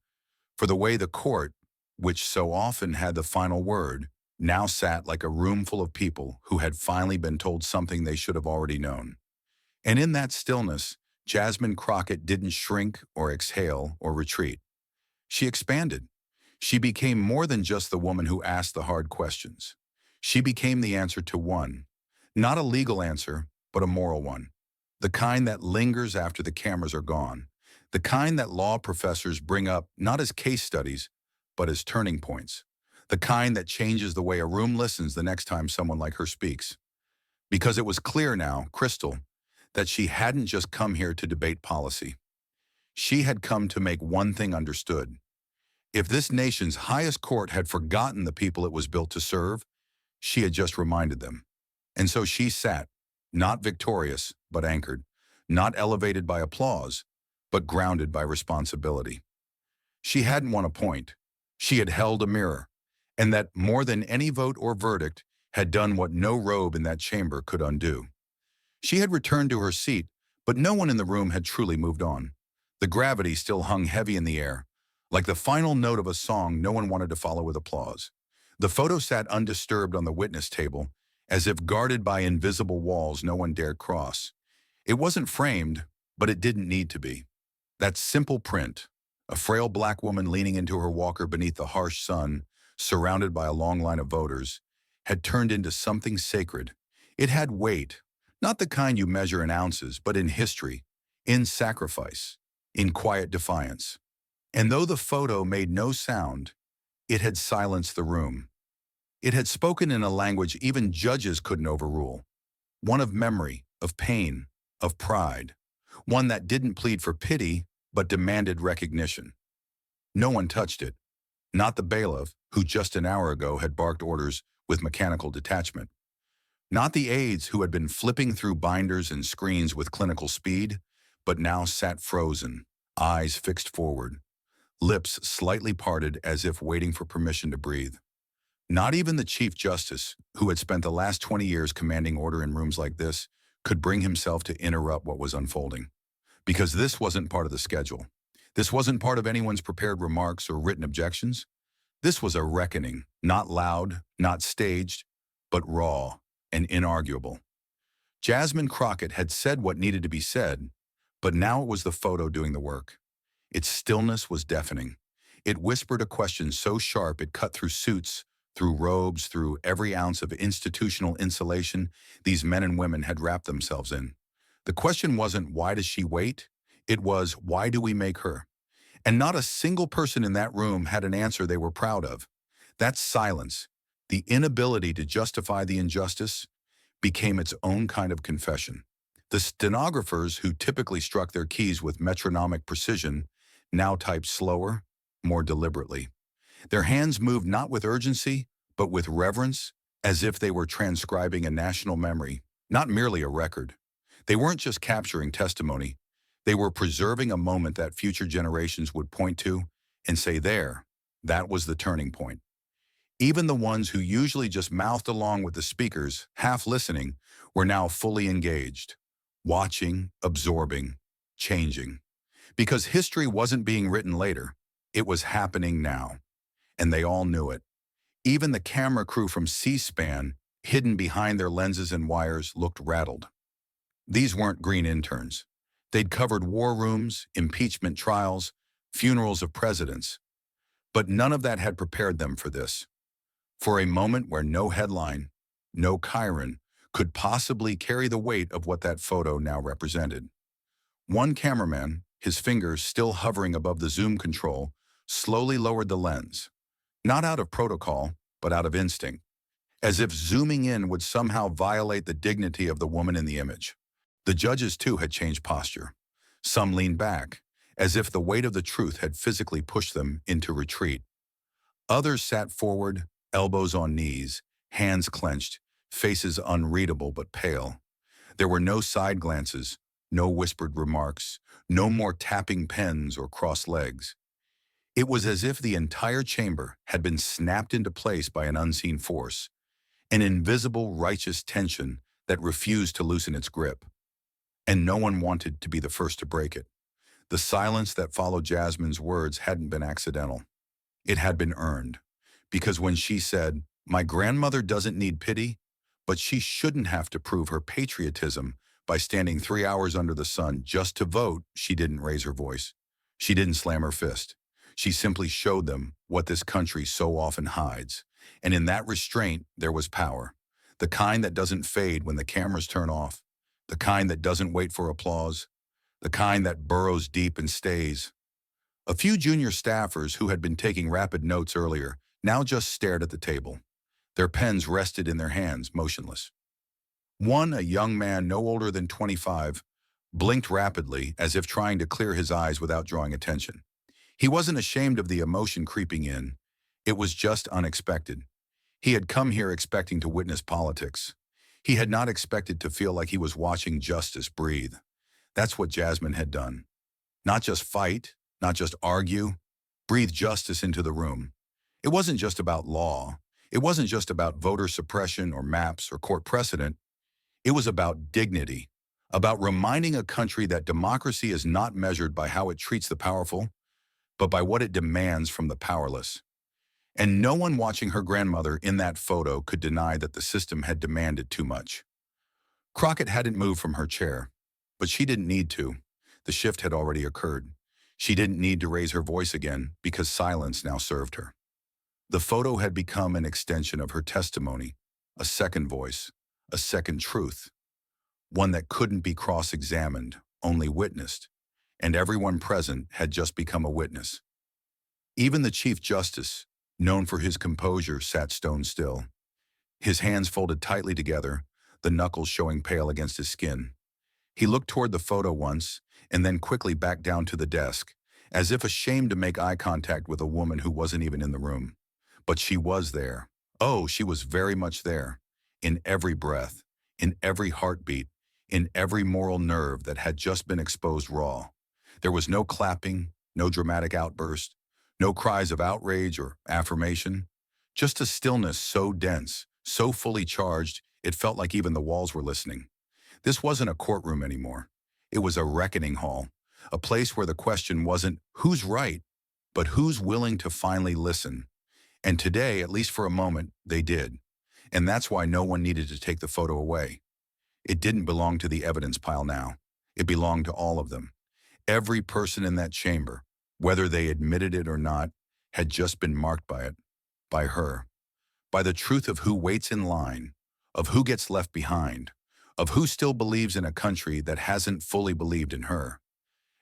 for the way the court, which so often had the final word, now sat like a room full of people who had finally been told something they should have already known. And in that stillness, Jasmine Crockett didn't shrink or exhale or retreat. She expanded. She became more than just the woman who asked the hard questions. She became the answer to one, not a legal answer, but a moral one. The kind that lingers after the cameras are gone. The kind that law professors bring up not as case studies, but as turning points. The kind that changes the way a room listens the next time someone like her speaks. Because it was clear now, crystal, that she hadn't just come here to debate policy. She had come to make one thing understood. If this nation's highest court had forgotten the people it was built to serve, she had just reminded them. And so she sat, not victorious, but anchored, not elevated by applause, but grounded by responsibility. She hadn't won a point. She had held a mirror, and that more than any vote or verdict had done what no robe in that chamber could undo. She had returned to her seat, but no one in the room had truly moved on. The gravity still hung heavy in the air, like the final note of a song no one wanted to follow with applause. The photo sat undisturbed on the witness table, as if guarded by invisible walls no one dared cross. It wasn't framed, but it didn't need to be. That simple print, a frail black woman leaning into her walker beneath the harsh sun, surrounded by a long line of voters, had turned into something sacred. It had weight, not the kind you measure in ounces, but in history, in sacrifice, in quiet defiance. And though the photo made no sound, it had silenced the room. It had spoken in a language even judges couldn't overrule, one of memory, of pain, of pride, one that didn't plead for pity, but demanded recognition. No one touched it, not the bailiff, who just an hour ago had barked orders with mechanical detachment, not the aides who had been flipping through binders and screens with clinical speed, but now sat frozen, eyes fixed forward, lips slightly parted as if waiting for permission to breathe. Not even the Chief Justice, who had spent the last 20 years commanding order in rooms like this, could bring himself to interrupt what was unfolding. Because this wasn't part of the schedule. This wasn't part of anyone's prepared remarks or written objections. This was a reckoning, not loud, not staged, but raw and inarguable. Jasmine Crockett had said what needed to be said, but now it was the photo doing the work. Its stillness was deafening. It whispered a question so sharp it cut through suits, through robes, through every ounce of institutional insulation these men and women had wrapped themselves in. The question wasn't, why does she wait? It was, why do we make her? And not a single person in that room had an answer they were proud of. That silence, the inability to justify the injustice, became its own kind of confession. The stenographers who typically struck their keys with metronomic precision now typed slower, more deliberately. Their hands moved not with urgency, but with reverence, as if they were transcribing a national memory, not merely a record. They weren't just capturing testimony. They were preserving a moment that future generations would point to and say, there, that was the turning point. Even the ones who usually just mouthed along with the speakers, half listening, were now fully engaged, watching, absorbing, changing. Because history wasn't being written later, it was happening now. And they all knew it. Even the camera crew from C-SPAN, hidden behind their lenses and wires, looked rattled. These weren't green interns. They'd covered war rooms, impeachment trials, funerals of presidents. But none of that had prepared them for this. For a moment where no headline, no chyron, could possibly carry the weight of what that photo now represented. One cameraman, his fingers still hovering above the zoom control, slowly lowered the lens. Not out of protocol, but out of instinct, as if zooming in would somehow violate the dignity of the woman in the image. The judges, too, had changed posture. Some leaned back, as if the weight of the truth had physically pushed them into retreat. Others sat forward, elbows on knees, hands clenched, faces unreadable but pale. There were no side glances, no whispered remarks, no more tapping pens or crossed legs. It was as if the entire chamber had been snapped into place by an unseen force, an invisible righteous tension that refused to loosen its grip. And no one wanted to be the first to break it. The silence that followed Jasmine's words hadn't been accidental. It had been earned. Because when she said, "My grandmother doesn't need pity, but she shouldn't have to prove her patriotism by standing 3 hours under the sun just to vote," she didn't raise her voice. She didn't slam her fist. She simply showed them what this country so often hides. And in that restraint, there was power. The kind that doesn't fade when the cameras turn off. The kind that doesn't wait for applause. The kind that burrows deep and stays. A few junior staffers who had been taking rapid notes earlier now just stared at the table. Their pens rested in their hands, motionless. One, a young man no older than 25, blinked rapidly as if trying to clear his eyes without drawing attention. He wasn't ashamed of the emotion creeping in. It was just unexpected. He had come here expecting to witness politics. He had not expected to feel like he was watching justice breathe. That's what Jasmine had done. Not just fight, not just argue, breathe justice into the room. It wasn't just about law. It wasn't just about voter suppression or maps or court precedent. It was about dignity, about reminding a country that democracy is not measured by how it treats the powerful, but by what it demands from the powerless. And no one watching her grandmother in that photo could deny that the system had demanded too much. Crockett hadn't moved from her chair, but she didn't need to. The shift had already occurred. She didn't need to raise her voice again because silence now served her. The photo had become an extension of her testimony, a second voice, a second truth, one that couldn't be cross-examined, only witnessed, and everyone present had just become a witness. Even the Chief Justice, known for his composure, sat stone still, his hands folded tightly together, the knuckles showing pale against his skin. He looked toward the photo once, and then quickly back down to the desk, as if ashamed to make eye contact with a woman who wasn't even in the room. But she was there. Oh, she was very much there, in every breath, in every heartbeat, in every moral nerve that had just been exposed raw. There was no clapping, no dramatic outburst, no cries of outrage or affirmation, just a stillness so dense, so fully charged, it felt like even the walls were listening. This wasn't a courtroom anymore. It was a reckoning hall, a place where the question wasn't who's right, but who's willing to finally listen. And today, at least for a moment, they did. And that's why no one needed to take the photo away. It didn't belong to the evidence pile now. It belonged to all of them. Every person in that chamber, whether they admitted it or not, had just been marked by it, by her, by the truth of who waits in line, of who gets left behind, of who still believes in a country that hasn't fully believed in her.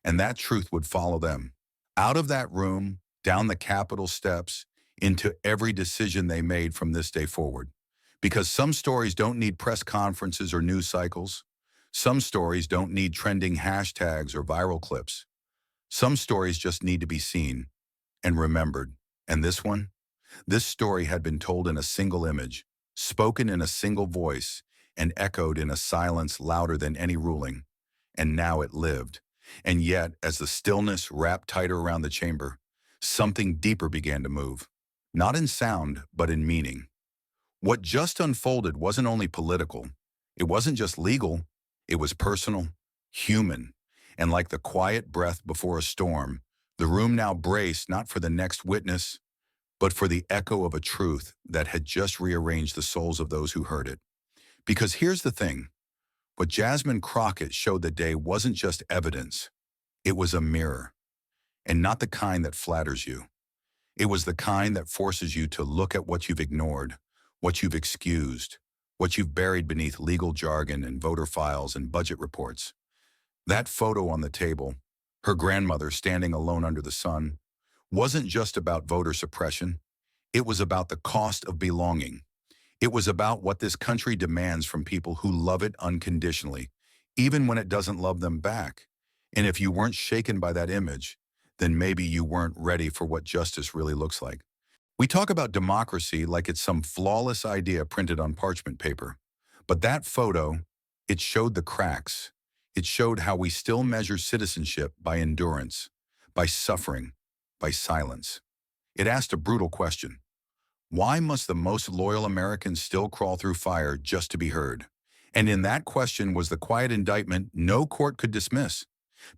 And that truth would follow them, out of that room, down the Capitol steps, into every decision they made from this day forward. Because some stories don't need press conferences or news cycles. Some stories don't need trending hashtags or viral clips. Some stories just need to be seen and remembered. And this one? This story had been told in a single image, spoken in a single voice, and echoed in a silence louder than any ruling. And now it lived. And yet, as the stillness wrapped tighter around the chamber, something deeper began to move. not in sound, but in meaning. What just unfolded wasn't only political, it wasn't just legal, it was personal, human, and like the quiet breath before a storm, the room now braced not for the next witness, but for the echo of a truth that had just rearranged the souls of those who heard it. Because here's the thing, what Jasmine Crockett showed that day wasn't just evidence, it was a mirror, and not the kind that flatters you. It was the kind that forces you to look at what you've ignored, what you've excused, what you've buried beneath legal jargon and voter files and budget reports. That photo on the table, her grandmother standing alone under the sun, wasn't just about voter suppression. It was about the cost of belonging. It was about what this country demands from people who love it unconditionally, even when it doesn't love them back. And if you weren't shaken by that image, then maybe you weren't ready for what justice really looks like. We talk about democracy like it's some flawless idea printed on parchment paper. But that photo, it showed the cracks. It showed how we still measure citizenship by endurance, by suffering, by silence. It asked a brutal question. Why must the most loyal Americans still crawl through fire just to be heard? And in that question was the quiet indictment no court could dismiss.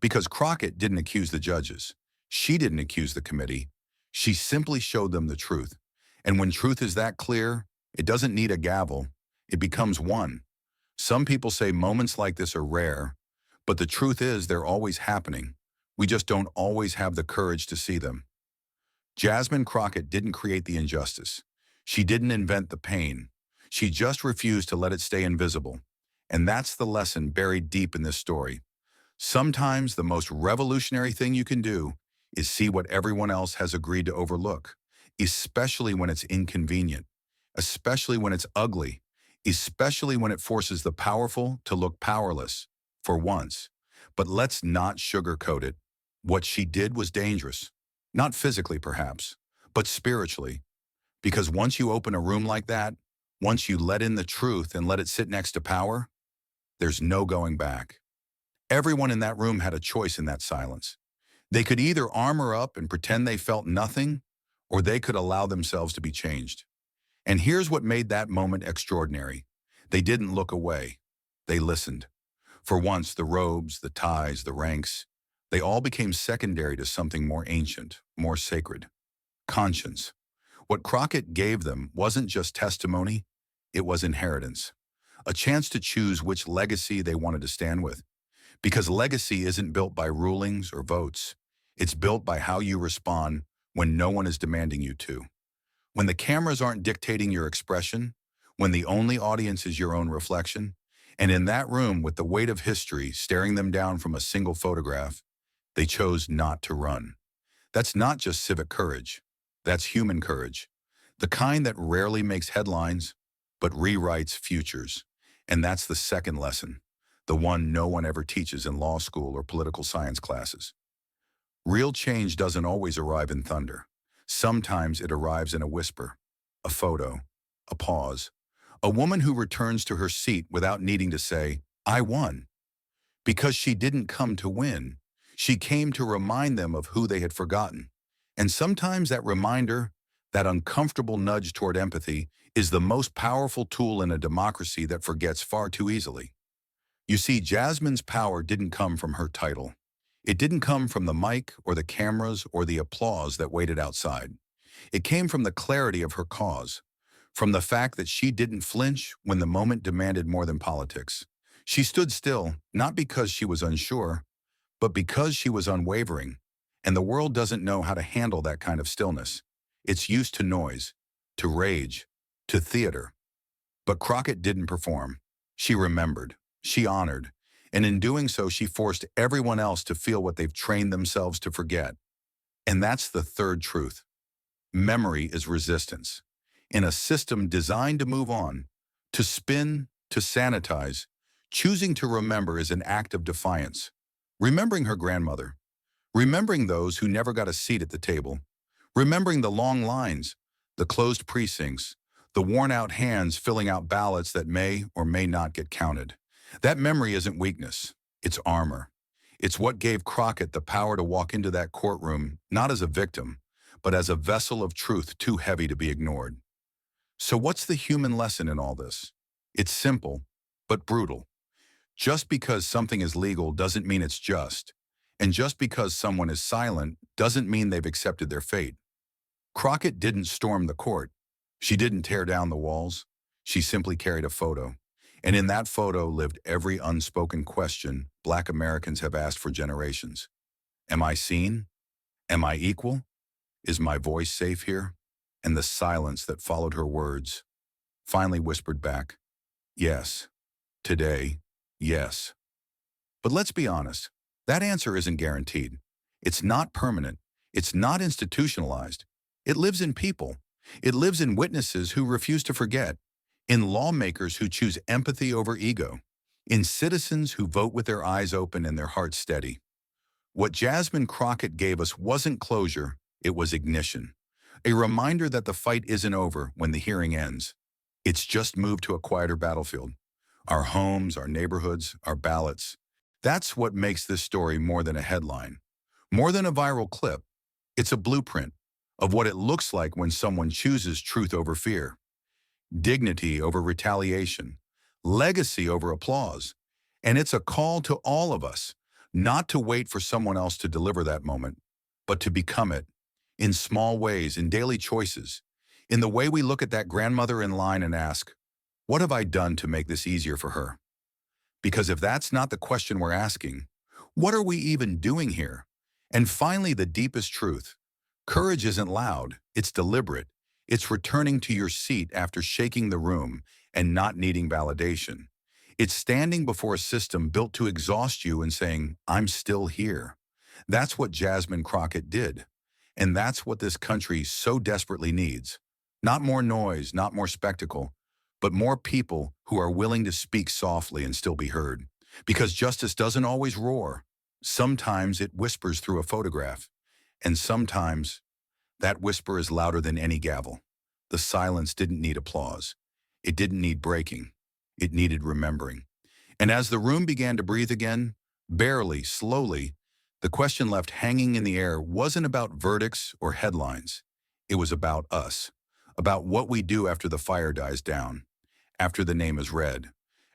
Because Crockett didn't accuse the judges. She didn't accuse the committee. She simply showed them the truth. And when truth is that clear, it doesn't need a gavel. It becomes one. Some people say moments like this are rare, but the truth is they're always happening. We just don't always have the courage to see them. Jasmine Crockett didn't create the injustice. She didn't invent the pain. She just refused to let it stay invisible. And that's the lesson buried deep in this story. Sometimes the most revolutionary thing you can do is see what everyone else has agreed to overlook, especially when it's inconvenient, especially when it's ugly, especially when it forces the powerful to look powerless, for once. But let's not sugarcoat it. What she did was dangerous. Not physically, perhaps, but spiritually. Because once you open a room like that, once you let in the truth and let it sit next to power, there's no going back. Everyone in that room had a choice in that silence. They could either armor up and pretend they felt nothing, or they could allow themselves to be changed. And here's what made that moment extraordinary. They didn't look away. They listened. For once, the robes, the ties, the ranks, they all became secondary to something more ancient, more sacred. Conscience. What Crockett gave them wasn't just testimony, it was inheritance. A chance to choose which legacy they wanted to stand with. Because legacy isn't built by rulings or votes. It's built by how you respond when no one is demanding you to. When the cameras aren't dictating your expression, when the only audience is your own reflection, and in that room with the weight of history staring them down from a single photograph, they chose not to run. That's not just civic courage. That's human courage. The kind that rarely makes headlines, but rewrites futures. And that's the second lesson, the one no one ever teaches in law school or political science classes. Real change doesn't always arrive in thunder. Sometimes it arrives in a whisper, a photo, a pause, a woman who returns to her seat without needing to say, "I won." Because she didn't come to win. She came to remind them of who they had forgotten. And sometimes that reminder, that uncomfortable nudge toward empathy, is the most powerful tool in a democracy that forgets far too easily. You see, Jasmine's power didn't come from her title. It didn't come from the mic or the cameras or the applause that waited outside. It came from the clarity of her cause, from the fact that she didn't flinch when the moment demanded more than politics. She stood still, not because she was unsure, but because she was unwavering. And the world doesn't know how to handle that kind of stillness. It's used to noise, to rage, to theater. But Crockett didn't perform. She remembered. She honored. And in doing so, she forced everyone else to feel what they've trained themselves to forget. And that's the third truth. Memory is resistance. In a system designed to move on, to spin, to sanitize, choosing to remember is an act of defiance. Remembering her grandmother. Remembering those who never got a seat at the table. Remembering the long lines, the closed precincts, the worn-out hands filling out ballots that may or may not get counted. That memory isn't weakness, it's armor. It's what gave Crockett the power to walk into that courtroom, not as a victim, but as a vessel of truth too heavy to be ignored. So what's the human lesson in all this? It's simple, but brutal. Just because something is legal doesn't mean it's just. And just because someone is silent doesn't mean they've accepted their fate. Crockett didn't storm the court. She didn't tear down the walls. She simply carried a photo. And in that photo lived every unspoken question Black Americans have asked for generations. Am I seen? Am I equal? Is my voice safe here? And the silence that followed her words finally whispered back, yes. Today, yes. But let's be honest, that answer isn't guaranteed. It's not permanent. It's not institutionalized. It lives in people. It lives in witnesses who refuse to forget, in lawmakers who choose empathy over ego, in citizens who vote with their eyes open and their hearts steady. What Jasmine Crockett gave us wasn't closure, it was ignition. A reminder that the fight isn't over when the hearing ends. It's just moved to a quieter battlefield. Our homes, our neighborhoods, our ballots. That's what makes this story more than a headline. More than a viral clip. It's a blueprint of what it looks like when someone chooses truth over fear, dignity over retaliation, legacy over applause. And it's a call to all of us, not to wait for someone else to deliver that moment, but to become it, in small ways, in daily choices, in the way we look at that grandmother in line and ask, what have I done to make this easier for her? Because if that's not the question we're asking, what are we even doing here? And finally, the deepest truth. Courage isn't loud, it's deliberate. It's returning to your seat after shaking the room and not needing validation. It's standing before a system built to exhaust you and saying, I'm still here. That's what Jasmine Crockett did. And that's what this country so desperately needs. Not more noise, not more spectacle, but more people who are willing to speak softly and still be heard. Because justice doesn't always roar. Sometimes it whispers through a photograph. And sometimes that whisper is louder than any gavel. The silence didn't need applause. It didn't need breaking. It needed remembering. And as the room began to breathe again, barely, slowly, the question left hanging in the air wasn't about verdicts or headlines. It was about us, about what we do after the fire dies down, after the name is read,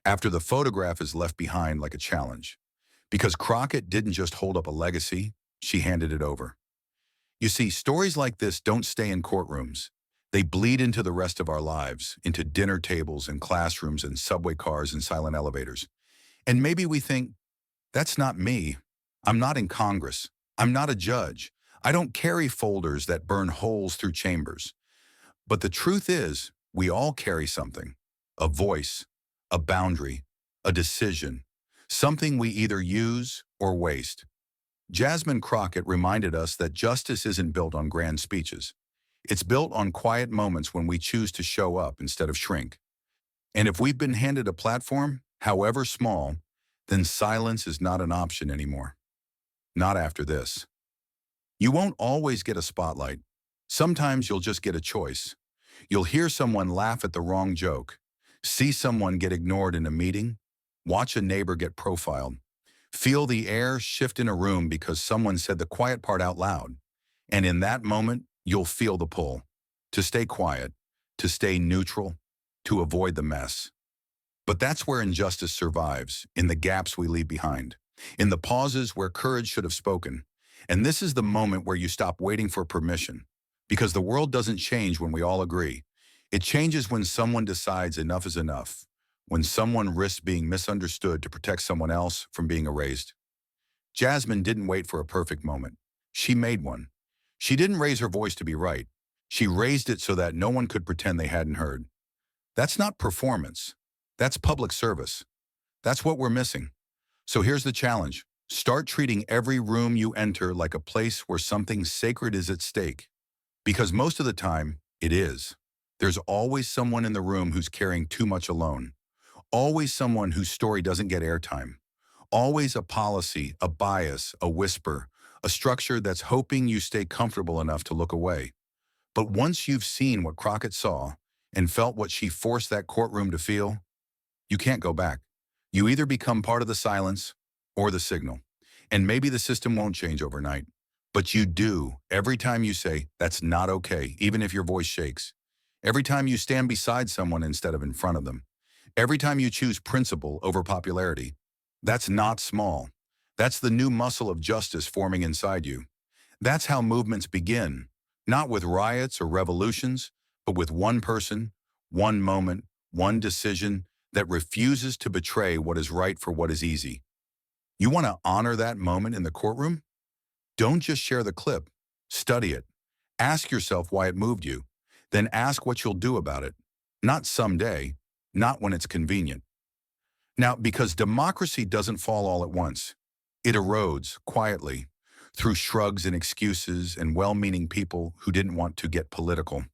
after the photograph is left behind like a challenge. Because Crockett didn't just hold up a legacy, she handed it over. You see, stories like this don't stay in courtrooms. They bleed into the rest of our lives, into dinner tables and classrooms and subway cars and silent elevators. And maybe we think, that's not me. I'm not in Congress. I'm not a judge. I don't carry folders that burn holes through chambers. But the truth is, we all carry something. A voice, a boundary, a decision. Something we either use or waste. Jasmine Crockett reminded us that justice isn't built on grand speeches. It's built on quiet moments when we choose to show up instead of shrink. And if we've been handed a platform, however small, then silence is not an option anymore. Not after this. You won't always get a spotlight. Sometimes you'll just get a choice. You'll hear someone laugh at the wrong joke, see someone get ignored in a meeting, watch a neighbor get profiled, feel the air shift in a room because someone said the quiet part out loud. And in that moment, you'll feel the pull. To stay quiet, to stay neutral, to avoid the mess. But that's where injustice survives, in the gaps we leave behind, in the pauses where courage should have spoken. And this is the moment where you stop waiting for permission. Because the world doesn't change when we all agree. It changes when someone decides enough is enough. When someone risks being misunderstood to protect someone else from being erased. Jasmine didn't wait for a perfect moment. She made one. She didn't raise her voice to be right. She raised it so that no one could pretend they hadn't heard. That's not performance. That's public service. That's what we're missing. So here's the challenge. Start treating every room you enter like a place where something sacred is at stake. Because most of the time, it is. There's always someone in the room who's carrying too much alone. Always someone whose story doesn't get airtime. Always a policy, a bias, a whisper, a structure that's hoping you stay comfortable enough to look away. But once you've seen what Crockett saw and felt what she forced that courtroom to feel, you can't go back. You either become part of the silence or the signal. And maybe the system won't change overnight, But you do every time you say, that's not okay, even if your voice shakes. Every time you stand beside someone instead of in front of them. Every time you choose principle over popularity. That's not small. That's the new muscle of justice forming inside you. That's how movements begin, not with riots or revolutions, but with one person, one moment, one decision that refuses to betray what is right for what is easy. You want to honor that moment in the courtroom? Don't just share the clip. Study it. Ask yourself why it moved you. Then ask what you'll do about it. Not someday, not when it's convenient. Now, because democracy doesn't fall all at once. It erodes quietly through shrugs and excuses and well-meaning people who didn't want to get political.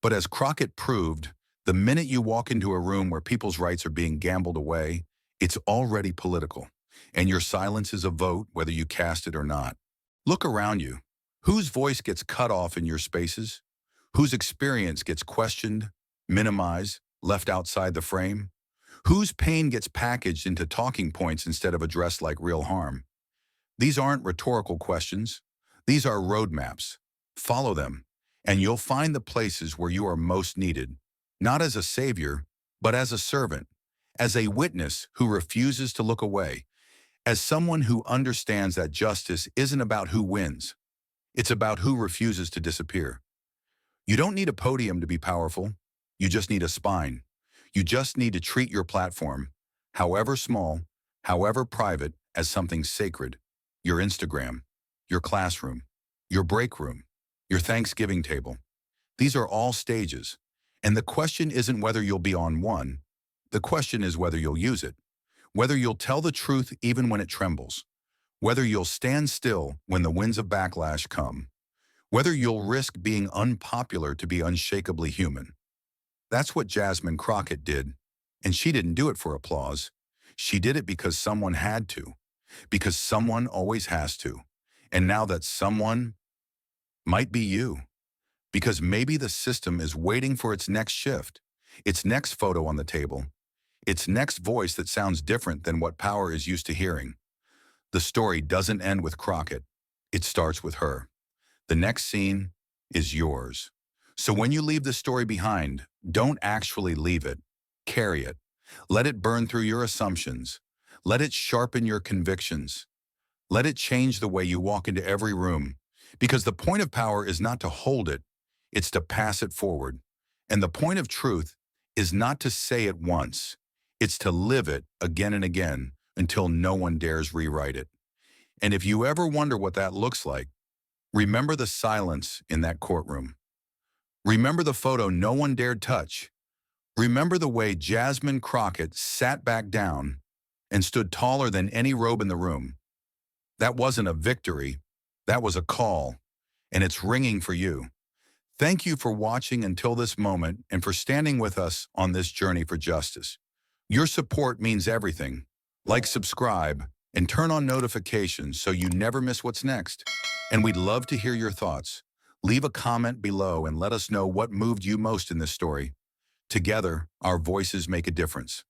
But as Crockett proved, the minute you walk into a room where people's rights are being gambled away, it's already political. And your silence is a vote whether you cast it or not. Look around you. Whose voice gets cut off in your spaces? Whose experience gets questioned, minimized, left outside the frame? Whose pain gets packaged into talking points instead of addressed like real harm? These aren't rhetorical questions. These are roadmaps. Follow them, and you'll find the places where you are most needed, not as a savior, but as a servant, as a witness who refuses to look away, as someone who understands that justice isn't about who wins. It's about who refuses to disappear. You don't need a podium to be powerful. You just need a spine. You just need to treat your platform, however small, however private, as something sacred. Your Instagram, your classroom, your break room, your Thanksgiving table. These are all stages. And the question isn't whether you'll be on one. The question is whether you'll use it. Whether you'll tell the truth even when it trembles. Whether you'll stand still when the winds of backlash come. Whether you'll risk being unpopular to be unshakably human. That's what Jasmine Crockett did. And she didn't do it for applause. She did it because someone had to. Because someone always has to. And now that someone might be you. Because maybe the system is waiting for its next shift, its next photo on the table, its next voice that sounds different than what power is used to hearing. The story doesn't end with Crockett. It starts with her. The next scene is yours. So when you leave the story behind, don't actually leave it. Carry it. Let it burn through your assumptions. Let it sharpen your convictions. Let it change the way you walk into every room. Because the point of power is not to hold it, it's to pass it forward. And the point of truth is not to say it once. It's to live it again and again until no one dares rewrite it. And if you ever wonder what that looks like, remember the silence in that courtroom. Remember the photo no one dared touch. Remember the way Jasmine Crockett sat back down and stood taller than any robe in the room. That wasn't a victory. That was a call, and it's ringing for you. Thank you for watching until this moment and for standing with us on this journey for justice. Your support means everything. Like, subscribe, and turn on notifications so you never miss what's next. And we'd love to hear your thoughts. Leave a comment below and let us know what moved you most in this story. Together, our voices make a difference.